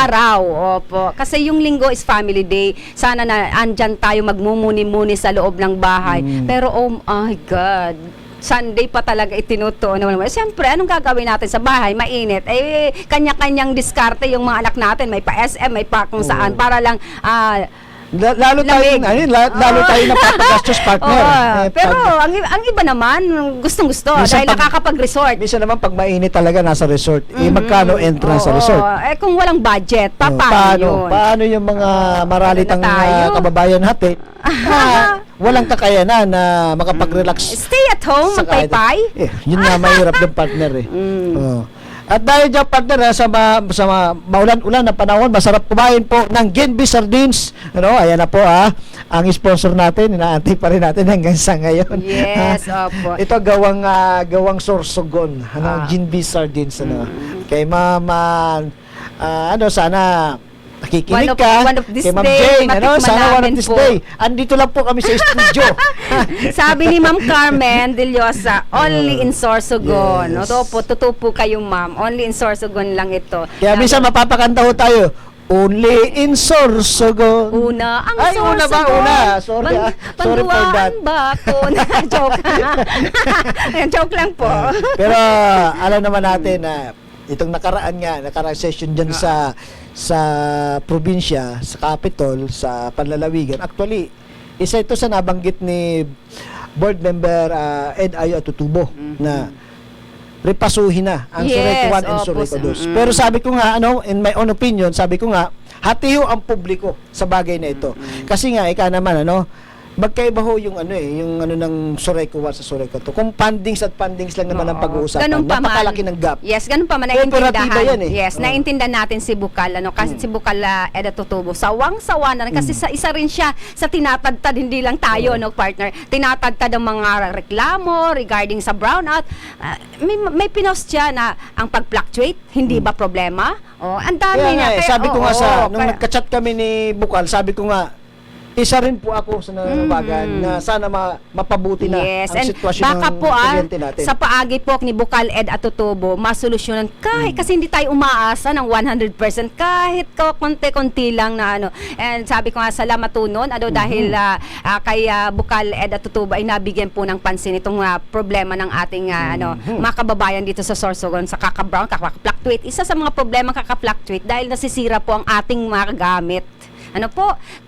araw. Opo. Kasi yung linggo is family day. Sana na andyan tayo magmumuni-muni sa loob ng bahay. Pero oh my God, Sunday pa talaga itinutuon naman. Siyempre, anong gagawin natin sa bahay? Mainit. Kanya-kanyang diskarte yung mga anak natin. May pa-SM, may pa kung saan. Para lang, Lalo tayo napapagastos, partner. pero ang iba naman, gustong-gusto. Minsan Dahil nakakapag-resort. Minsan naman pag mainit talaga nasa resort, magkano entrance sa resort? Kung walang budget, paano yun? Paano yung mga maralitang tayo? kababayan natin walang kakayanan na makapag-relax? Stay at home, sa kahit- magpaypay. Yun nga, mahirap ng partner eh. At dahil dyan, partner, sa maulan-ulan na panahon, masarap kumain po ng Genbi Sardines. Ayan na po ang sponsor natin, inaantay pa rin natin hanggang sa ngayon. Yes, opo. Ito gawang Sorsogon, Genbi Sardines. Kay Mama, sana nakikinig ka. One of this kay Ma'am day, Jane, matikman sana one of namin this po. day. Andito lang po kami sa studio. Sabi ni Ma'am Carmen Deliosa, only in Sorsogon. Yes. Totoo po kayo, ma'am. Only in Sorsogon lang ito. Kaya minsan mapapakanta ho tayo. Only in Sorsogon. Una ang Ay, Sorsogon. una ba? Una. Sorry, sorry for that. Ba ako? Joke. Joke lang po. Pero alam naman natin na itong nakaraan session dyan sa probinsya, sa capital, sa Panlalawigan. Actually, isa ito sa nabanggit ni board member Ed Ayo Atutubo na repasuhin na ang Soreco 1 and Soreco 2. Pero sabi ko nga, in my own opinion, sabi ko nga, hatiho ang publiko sa bagay na ito. Kasi nga, ika naman, magkaiba ho yung ng Soreco 1 sa Soreco 2. Kung fundings lang naman ang pag-uusapan, Ganun pa man. napakalaki ng gap. Yes, ganun pa man. Kooperatiba Naiintindahan. yan eh. Yes, naiintindihan natin si Bukal. Kasi si Bukal Eda Tutubo, sawang-sawa na rin. Kasi isa rin siya sa tinatadtad, hindi lang tayo, partner. Tinatadtad ang mga reklamo regarding sa brownout. May pinost siya na ang pag-fluctuate, hindi ba problema? Ang dami niya. Sabi ko nga nung nagka-chat kami ni Bukal, sabi ko nga, isa rin po ako sa nananawagan na sana mapabuti na ang sitwasyon baka ng po kuryente natin. sa paagi po ni Bukal Ed Atutubo, masolusyonan kasi hindi tayo umaasa ng 100% kahit konti-konti lang na And sabi ko nga salamat tunon dahil kay Bukal Ed Atutubo ay nabigyan po ng pansin itong problema ng ating mga kababayan dito sa Sorsogon sa kaka-brown, kaka-fluctuate. Isa sa mga problema kaka-fluctuate dahil nasisira po ang ating mga gamit.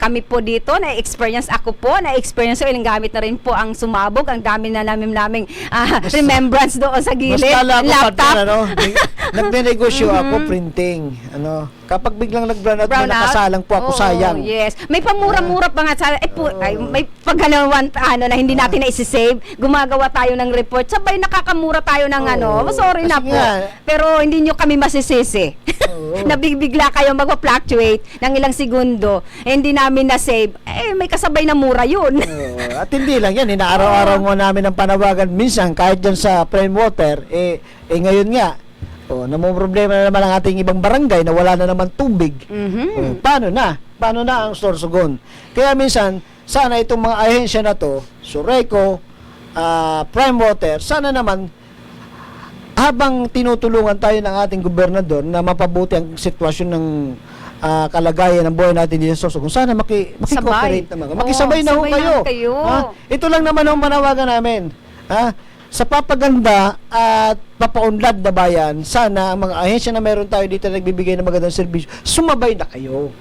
Kami po dito, na-experience ako po, na-experience ko, ilang gamit na rin po ang sumabog, ang dami na naming remembrance doon sa gilid. Mas lala ko, laptop. partner, Nagnenegosyo ako printing. Kapag biglang nag-brown out, may Brown out? nakasalang po ako, Oo, sayang. Yes. May pamura-mura pa nga sa may paggalawan na hindi natin na isi-save. Gumagawa tayo ng report. Sabay nakakamura tayo ng sorry na Kasi po. nga, Pero hindi nyo kami masisisi. Nabibigla kayo magpa-fluctuate ng ilang segundo. Hindi namin na-save. May kasabay na mura yun. At hindi lang yan, inaaraw-araw mo namin ang panawagan. Minsan, kahit dyan sa prime water, ngayon nga, namumroblema na naman ang ating ibang barangay na wala na naman tubig. Paano na? Paano na ang Sorsogon? Kaya minsan, sana itong mga ahensya na to, Sureco, Prime Water, sana naman, habang tinutulungan tayo ng ating gobernador na mapabuti ang sitwasyon ng kalagayan ng buhay natin dito sa Sorsogon, sana makikooperate naman. Makisabay na ho sabay kayo. na kayo. Ito lang naman ang manawagan namin. Sa papaganda at papaunlad na bayan, sana ang mga ahensya na meron tayo dito na nagbibigay ng magandang serbisyo, sumabay na kayo.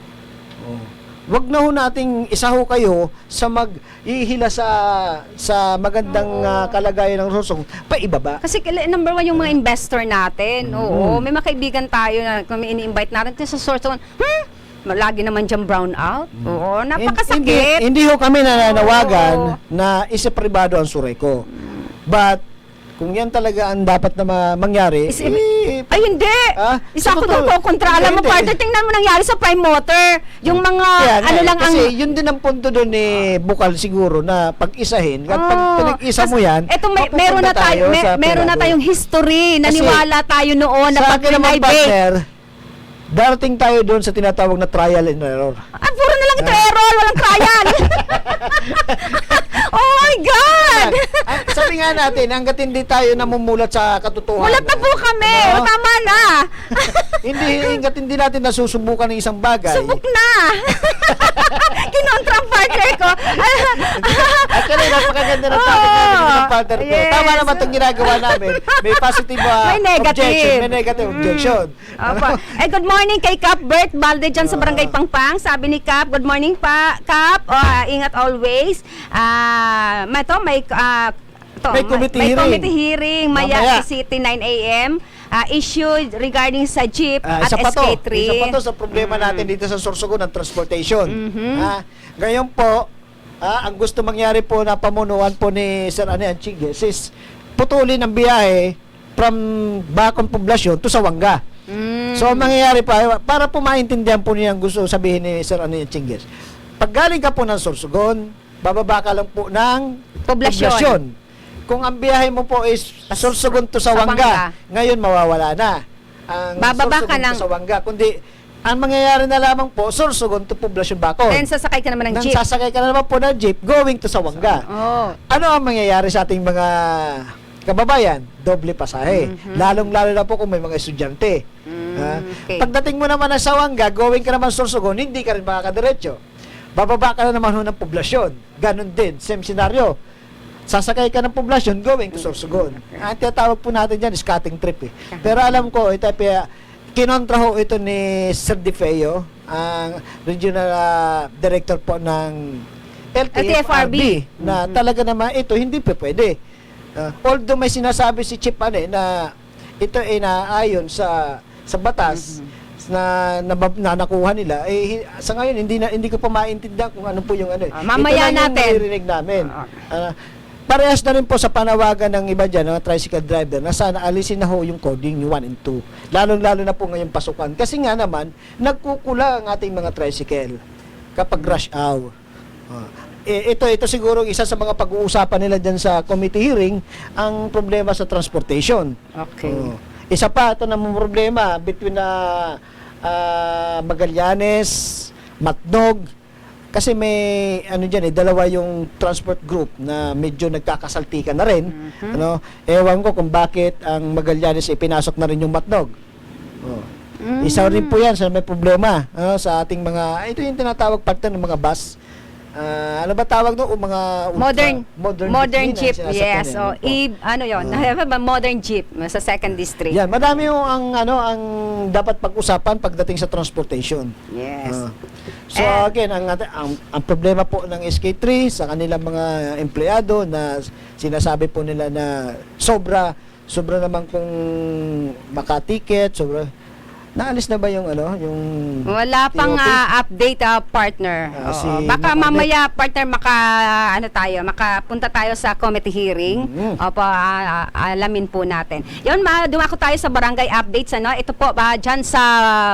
Wag na ho nating isa ho kayo sa mag-ihila sa magandang kalagayan ng Sorsogon, paibaba. Kasi number one yung mga investor natin. Oo, may mga kaibigan tayo na kung ini-invite natin sa Sorsogon. Lagi naman dyan brown out. Oo, napakasakit. Hindi ho kami nananawagan na isa pribado ang Sureco. But kung yan talaga ang dapat na mangyari, Ay, hindi! Isa ko totoo. doon kontra. Alam mo, Hindi. partner, tingnan mo nangyari sa Prime Water. Yung mga, lang ang... kasi yun din ang punto doon ni Bukal siguro na pag-isahin. At pag pinag-isa mo yan, Eto, meron mapupunta na tayo, sa meron na Pirado. tayong history. Kasi Naniwala tayo noon na Sa pag akin naman, pinay-bake. partner, darating tayo doon sa tinatawag na trial and error. Puro na lang ito error, walang trial. Oh my God! Sabi nga natin, hanggat hindi tayo namumulat sa katotohanan. Mulat na po kami. Ano? O, tama na. hanggat hindi natin nasusubukan ng isang bagay. Subok na. Kinontra ang partner ko. Actually, napakaganda ng topic natin ng partner ko. Yes. Tama naman itong ginagawa namin. May positive May negative. objection, may negative objection. Opo. Good morning kay Cap Bert Balde dyan sa Barangay Pangpang. Sabi ni Cap, good morning pa, Cap. Ingat always. May committee may hearing. committee hearing. Mamaya. Maya City, 9 a.m. Issued regarding sa jeep at Isa pa to. SK3. Isa pa to sa problema natin dito sa Sorsogon ng transportation. Ngayon po, ang gusto mangyari po na pamunuan po ni Sir Anian Chigues is putulin ang biyahe from Bacon Poblacion to Sawanga. So, ang mangyayari pa, para po maintindihan po niya ang gusto sabihin ni Sir Anian Chigues. Pag galing ka po ng Sorsogon, bababa ka lang po ng Poblacion. Kung ang biyahe mo po is Sorsogon to Sawanga, ngayon mawawala na. Ang Bababa ka Sorsogon ng- to Sawanga, kundi ang mangyayari na lamang po, Sorsogon to Poblacion Bacon. Then sasakay ka naman ng Nang jeep. sasakay ka na naman po ng jeep going to Sawanga. Oh. Ano ang mangyayari sa ating mga kababayan? Doble pasahe. Lalong-lalo na po kung may mga estudyante. Okay. Pagdating mo naman ng Sawanga, going ka naman Sorsogon, hindi ka rin makakadiretso. Bababa ka na naman ho ng Poblacion. Ganon din, same scenario. Sasakay ka ng Poblacion, going to Sorsogon. Ang tinatawag po natin dyan is cutting trip eh. Pero alam ko, ito, kinontra ho ito ni Sir Di Feo, ang regional director po ng LTFRB, na talaga naman ito hindi pa pwede. Although may sinasabi si Chip na ito ay naayon sa batas na nakuha nila, sa ngayon hindi ko pa maintindihan kung ano po yung mamaya ito lang natin. yung naririnig namin. Parehas na rin po sa panawagan ng iba dyan, mga tricycle driver, na sana alisin na ho yung coding 1 and 2. Lalo-lalo na po ngayong pasukan. Kasi nga naman, nagkukula ang ating mga tricycle kapag rush hour. Ito siguro isa sa mga pag-uusapan nila dyan sa committee hearing, ang problema sa transportation. Okay. Isa pa, ito namang problema between Magallanes, Matnog, kasi may dalawa yung transport group na medyo nagkakasaltikan na rin. Ewan ko kung bakit ang Magallanes pinasok na rin yung Matnog. Isa rin po yan sa may problema sa ating mga, ito yung tinatawag partner ng mga bus. Ano ba tawag doon? Mga modern jeep, sinasakyan yes. yan. Modern jeep sa second district. Yan, madami yung ang dapat pag-usapan pagdating sa transportation. Yes. So again, ang problema po ng SK3 sa kanilang mga empleyado na sinasabi po nila na sobra sobra naman kung makatiket, sobra. Naalis na ba yung ano, yung Wala pang TOP? update, partner. Ah, Oo. si Baka Ma'am mamaya, partner, makapunta tayo sa committee hearing. Opo, alamin po natin. Yun, dumako tayo sa barangay updates. Ano? Ito po, dyan sa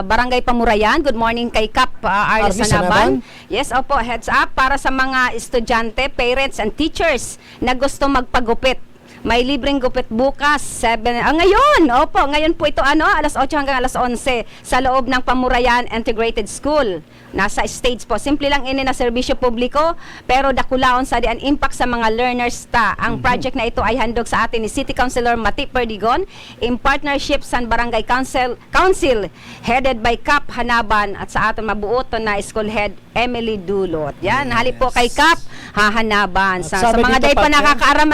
Barangay Pamurayan. Good morning kay Kap Arlis Arlis Sanaban. Sanaban. Yes, opo, heads up para sa mga estudyante, parents, and teachers na gusto magpagupit. May libreng gupit bukas, ngayon, ngayon po ito, alas 8 hanggang alas 11 sa loob ng Pamurayan Integrated School. Nasa stage po. Simple lang ini na serbisyo publiko, pero dakulaon sa dian impact sa mga learners ta. Ang project na ito ay handog sa atin ni City Councilor Mati Perdigon in partnership sa Barangay Council headed by Kap Hanaban at sa aton mabuoton na school head Emily Dulot. Yan, halip po kay Kap Hanaban. Sa Sabi mga dito, day pa partner, nakakaaram,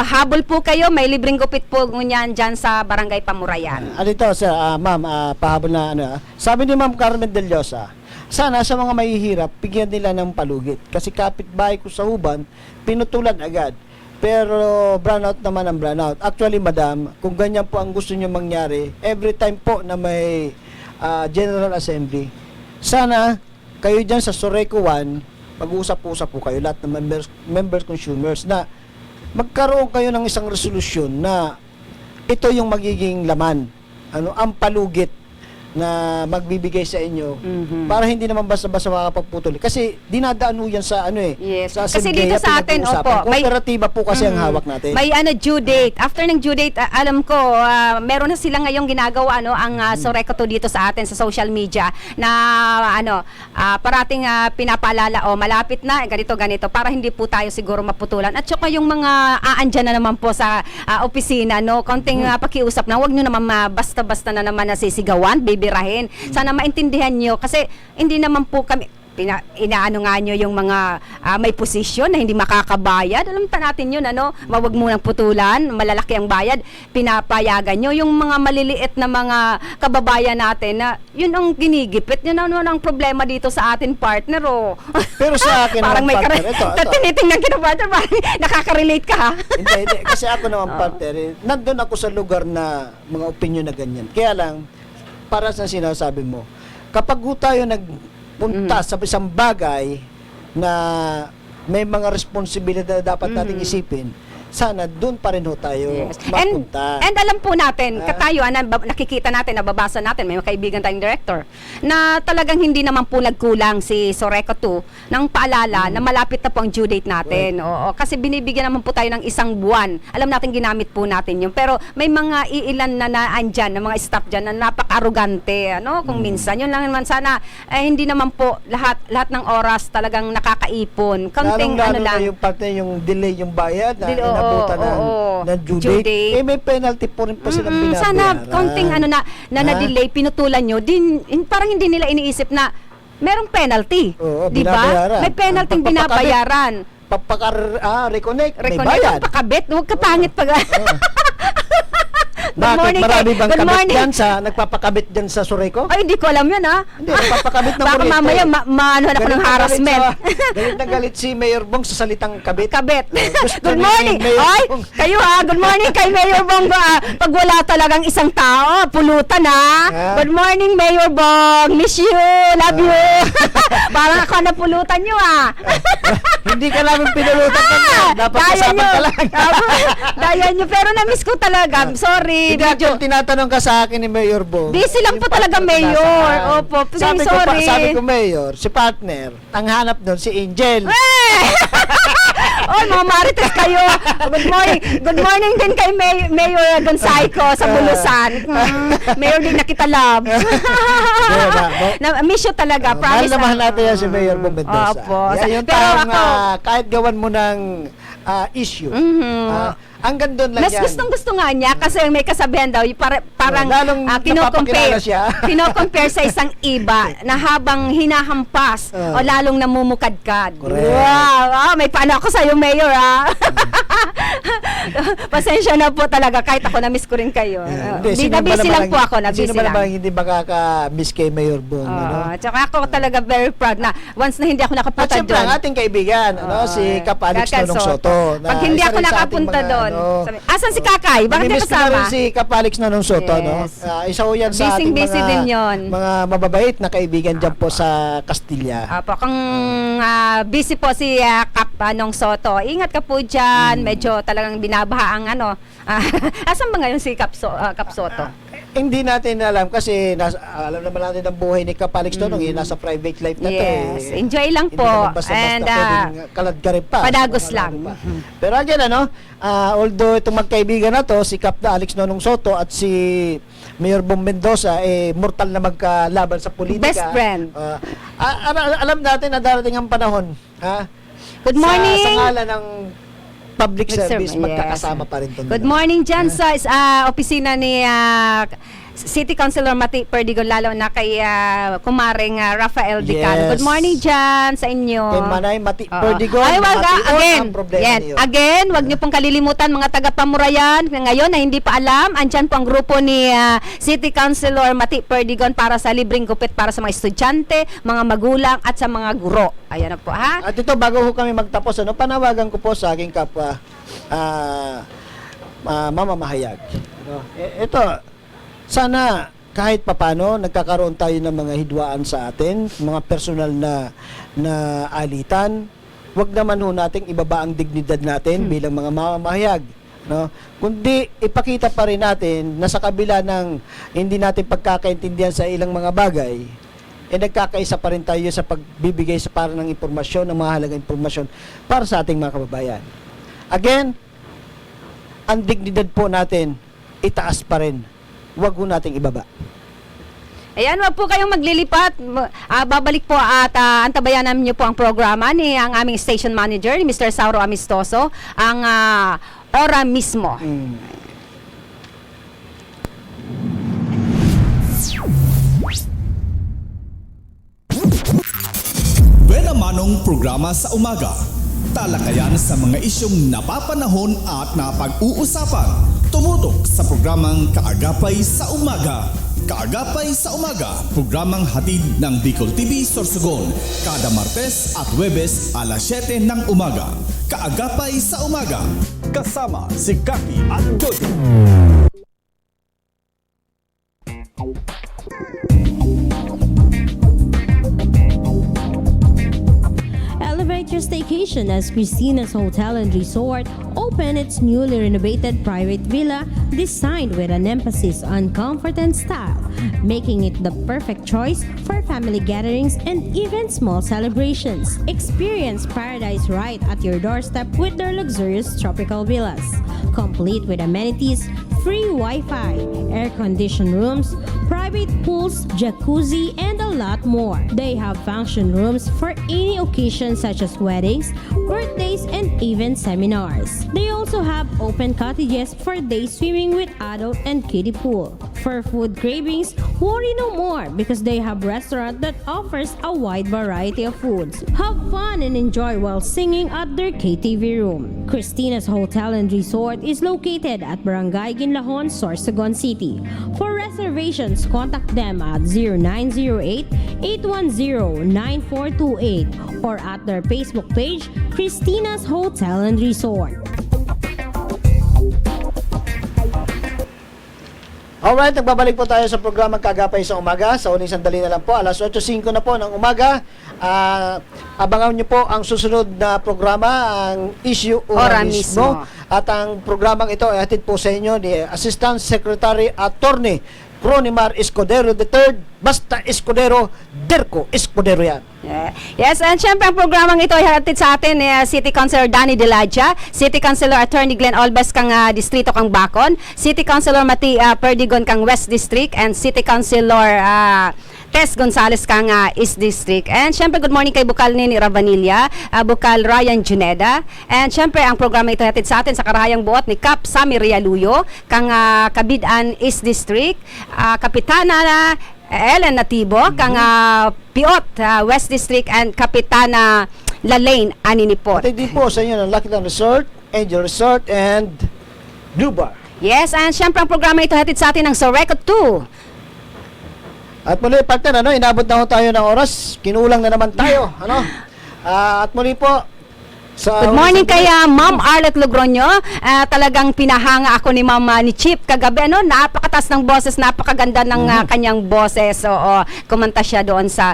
habol po kayo, may libreng gupit po ngunyan dyan sa Barangay Pamurayan. Dito, sir, ma'am, pahabol na ano. Sabi ni Ma'am Carmen Del Llosa, sana sa mga mahihirap, bigyan nila ng palugit. Kasi kapitbahay ko sa Huban, pinutulan agad. Pero brownout naman ang brownout. Actually, madam, kung ganyan po ang gusto nyo mangyari, every time po na may General Assembly, sana kayo dyan sa Soreco 1, mag-uusap-usap po kayo, lahat ng members consumers, na magkaroon kayo ng isang resolusyon na ito yung magiging laman, ang palugit na magbibigay sa inyo para hindi naman basta-basta makakapagputol. Kasi dinadaan yan sa Yes. sa Kasi Assembleya, dito sa atin, pinag-uusapan. opo, may- Kooperatiba po kasi ang hawak natin. May due date. After ng due date, alam ko, meron na sila ngayong ginagawa ang Soreco to dito sa atin sa social media na parating pinapaalala malapit na ganito para hindi po tayo siguro maputulan. At saka yung mga aandyan na naman po sa opisina, konting pakiusap na wag niyo naman basta-basta na naman nasisigawan, bibirahin. Sana maintindihan niyo kasi hindi naman po kami inaano nga nyo yung mga may posisyon na hindi makakabayad. Alam pa natin yun, wag mo nang putulan, malalaki ang bayad, pinapayagan nyo. Yung mga maliliit na mga kababayan natin na yun ang ginigipit. Yun ang problema dito sa atin, partner. Pero sa akin parang naman, may partner, ito. tinitingnan kita, partner, parang nakaka-relate ka, ha? hindi. Kasi ako naman, partner, nandun ako sa lugar na mga opinion na ganyan. Kaya lang, para sa sinasabi mo, kapag tayo nagpunta sa isang bagay na may mga responsibilidad na dapat nating isipin, sana doon pa rin tayo Yes. mapunta. And alam po natin, katayo, nakikita natin, nababasa natin, may mga kaibigan tayong director, na talagang hindi naman po nagkulang si Soreco 2 ng paalala na malapit na po ang due date natin. Oo, kasi binibigyan naman po tayo ng isang buwan. Alam natin, ginamit po natin yun. Pero may mga iilan na naandyan, na mga staff dyan, na napaka-arugante. Kung minsan, yun lang naman sana, hindi naman po lahat ng oras talagang nakakaipon. Konting Lalong-lalo lang. na yung partner, yung delay yung bayad na Oo, inabutan ng due due date. date. May penalty po rin pa silang binabayaran. Sana konting na-delay, pinutulan nyo, parang hindi nila iniisip na merong penalty. Oo, Di ba? binabayaran. May penalty Ang binabayaran. Reconnect, may Reconnect, bayad. pagpakabit, huwag ka pangit pag... Bakit? Marami bang good kabit morning. dyan nagpapakabit dyan sa Soreco? Ay, hindi ko alam yun, ha? Hindi, nagpapakabit ng Baka kuryente. mamaya, maano na ako ng harassment. Galit na galit si Mayor Bong sa salitang kabit. Kabit. Gusto Good ni morning. Mayor Ay, Bong. kayo good morning kay Mayor Bong. Pag wala talagang isang tao, pulutan Good morning, Mayor Bong. Miss you. Love you. Parang ako na pulutan nyo Hindi ka namin pinulutan kanya. Dapat Daya kasama nyo. ka lang. Daya nyo. Pero na-miss ko talaga. Sorry. Hindi Medyo ako tinatanong ka sa akin ni Mayor Bong. busy lang po Yung talaga, partner ko Mayor. nasaan? Opo. Sabi Sorry. ko, Mayor, si partner, ang hanap doon si Angel. Oy, mga marites kayo. Good morning din kay Mayor Gonzaico sa Bulusan. Mayor din na kita love. Miss you talaga. Mahal Promise. na mahal natin yan si Mayor Bong Mendoza. Opo. Yan yung Pero taong ako- kahit gawan mo ng issue. Hanggang doon lang Mas yan. gustong-gusto nga niya kasi may kasabihan daw, parang Lalong napapakilala siya. kino-compare sa isang iba na habang hinahampas o lalong namumukadkad. Correct. Wow, may paano ako sa iyo, Mayor, Pasensya na po talaga, kahit ako na-miss ko rin kayo. sino ba Nabisi naman lang ang- po ako, nabisi Sino ba lang. naman hindi makaka-miss kay Mayor Bong? ano? Tsaka ako talaga very proud na once na hindi ako At nakapunta siyempre, ang doon. ating kaibigan, si Kap Alex Kakay Nonong Soto. na Pag hindi isa ako rin sa ating nakapunta mga, doon. Asan si Kakay? Bakit di namimiss ko na rin kasama? si Kap Alex Nonong Soto. Yes. No? Isa ho yan sa ating Busy din yun. mga mababait na kaibigan dyan po sa Castilla. Apo, kung busy po si Kap Nong Soto, ingat ka po dyan. Medyo talagang binabaha ang ano. Asan ba ngayon si Kap Soto? Hindi natin alam kasi alam naman natin ang buhay ni Kap Alex Nonong, nasa private life na to. Yes, enjoy lang Hindi po. naman basta-basta And pwedeng kaladkarip pa. padagos Mga lang. pa. Pero again, although itong magkaibigan na to, si Kap Alex Nonong Soto at si Mayor Bong Mendoza, mortal na magkalaban sa politika. Best friend. Alam natin na darating ang panahon. Ha? Good morning. Sa ngalan ng public Good service, service, magkakasama pa rin to. Good morning dyan sa opisina ni City Councilor Mati Perdigon, lalo na kay kumaring Rafael Dicano. Yes. Good morning dyan sa inyo. Kay Manay Mati Oo. Perdigon, Ay, wag Mation, ang problema niyo. Again, wag niyo pong kalilimutan mga taga-Pamurayan. Ngayon na hindi pa alam, andyan po ang grupo ni City Councilor Mati Perdigon para sa libreng gupit para sa mga estudyante, mga magulang at sa mga guro. Ayan na po ha. At ito, bago ho kami magtapos, panawagan ko po sa aking kapwa mamamahayag. Ito, sana kahit papano nagkakaroon tayo ng mga hidwaan sa atin, mga personal na alitan. Huwag naman ho nating ibaba ang dignidad natin bilang mga mamamahayag. No? Kundi ipakita pa rin natin na sa kabila ng hindi natin pagkakaintindihan sa ilang mga bagay, nagkakaisa pa rin tayo sa pagbibigay sa para ng impormasyon, ng mahalagang impormasyon para sa ating mga kababayan. Again, ang dignidad po natin, itaas pa rin. Huwag po nating ibaba. Ayan, wag po kayong maglilipat. Babalik po at antabayanan niyo po ang programa ni ang aming station manager, ni Mr. Sauro Amistoso, ang ora mismo. Buena Manong programa sa umaga. Talakayan sa mga isyong napapanahon at napag-uusapan. Tumutok sa programang Kaagapay sa Umaga. Kaagapay sa Umaga, programang hatid ng Bicol TV Sorsogon. Kada Martes at Huwebes alas 7 ng umaga. Kaagapay sa Umaga. Kasama si Kaki at Jojo. Elevate your staycation as Christina's Hotel and Resort opened its newly renovated private villa designed with an emphasis on comfort and style, making it the perfect choice for family gatherings and even small celebrations. Experience paradise right at your doorstep with their luxurious tropical villas, complete with amenities, free Wi-Fi, air-conditioned rooms, private pools, jacuzzi, and a lot more. They have function rooms for any occasion such as weddings, birthdays, and even seminars. They also have open cottages for day swimming with adult and kiddie pool. For food cravings, worry no more because they have restaurant that offers a wide variety of foods. Have fun and enjoy while singing at their KTV room. Christina's Hotel and Resort is located at Barangay Ginlahon, Sorsogon City. For reservations, contact them at 0908-810-9428 or at their Facebook page, Christina's Hotel and Resort. Alright, nagbabalik po tayo sa programang Kagapay sa Umaga. Sa uling sandali na lang po, alas 8:05 na po ng umaga. Abangan nyo po ang susunod na programa, ang Issue Ora Mismo. At ang programang ito ay hatid po sa inyo ni Assistant Secretary Attorney Cronimar Escudero III. Basta Escudero, Derco Escudero yan. Yes, and syempre ang programang ito ay hatid sa atin ni City Councilor Danny Deladia, City Councilor Attorney Glenn Olbas kang Distrito kang Bacon, City Councilor Mati Perdigon kang West District, and City Councilor Tess Gonzales kang East District. And syempre good morning kay Bukal Nini Ravanilla, Bukal Ryan Juneda, and syempre ang programa ito ay hatid sa atin sa karahayang buot ni Cap Sami Rialuyo kang Kabidan East District, Kapitana Ellen Natibo kang Piot West District, and Kapitana Lalaine Aninipot. At din po sa inyo ng Lucky Town Resort, Angel Resort, and Blue Bar. Yes, and syempre ang programa ito hatid sa atin ng Soreco 2. At muli, partner, inabot na ho tayo ng oras. Kinulang na naman tayo. At muli po, Good morning kay Ma'am Arlette Logroño. Talagang pinahanga ako ni Ma'am ni Chip kagabi. Napakatas ng boses, napakaganda ng kanyang boses. So, kumanta siya doon sa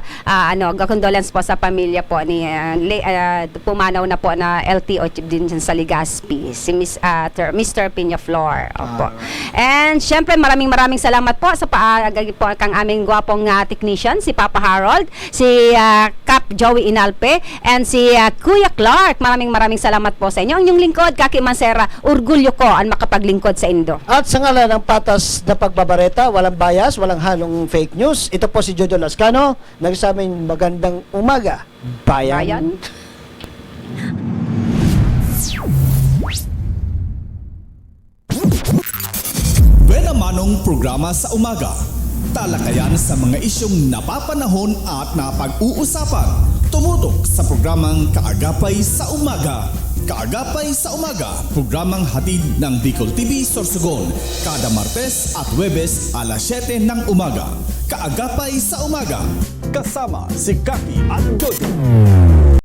condolence po sa pamilya po ni pumanaw na po na LTO din dyan sa Legazpi, si Mr. Piñaflor. Opo. And syempre maraming salamat po sa paagagi po kang aming gwapong technician, si Papa Harold, si Cap Joey Inalpe, and si Kuya Clark. Maraming salamat po sa inyo. Ang inyong lingkod, Kaki Mansera, orgulyo ko ang makapaglingkod sa Indo. At sa ngalan ng patas na pagbabareta, walang bias, walang halong fake news, ito po si Jojo Lascano, nagsasabing magandang umaga, bayan. Buena Manong programa sa umaga. Talakayan sa mga isyong napapanahon at napag-uusapan. Tumutok sa programang Kaagapay sa Umaga. Kaagapay sa Umaga, programang hatid ng Bicol TV Sorsogon. Kada Martes at Huwebes alas 7 ng umaga. Kaagapay sa Umaga. Kasama si Kaki at Jojo.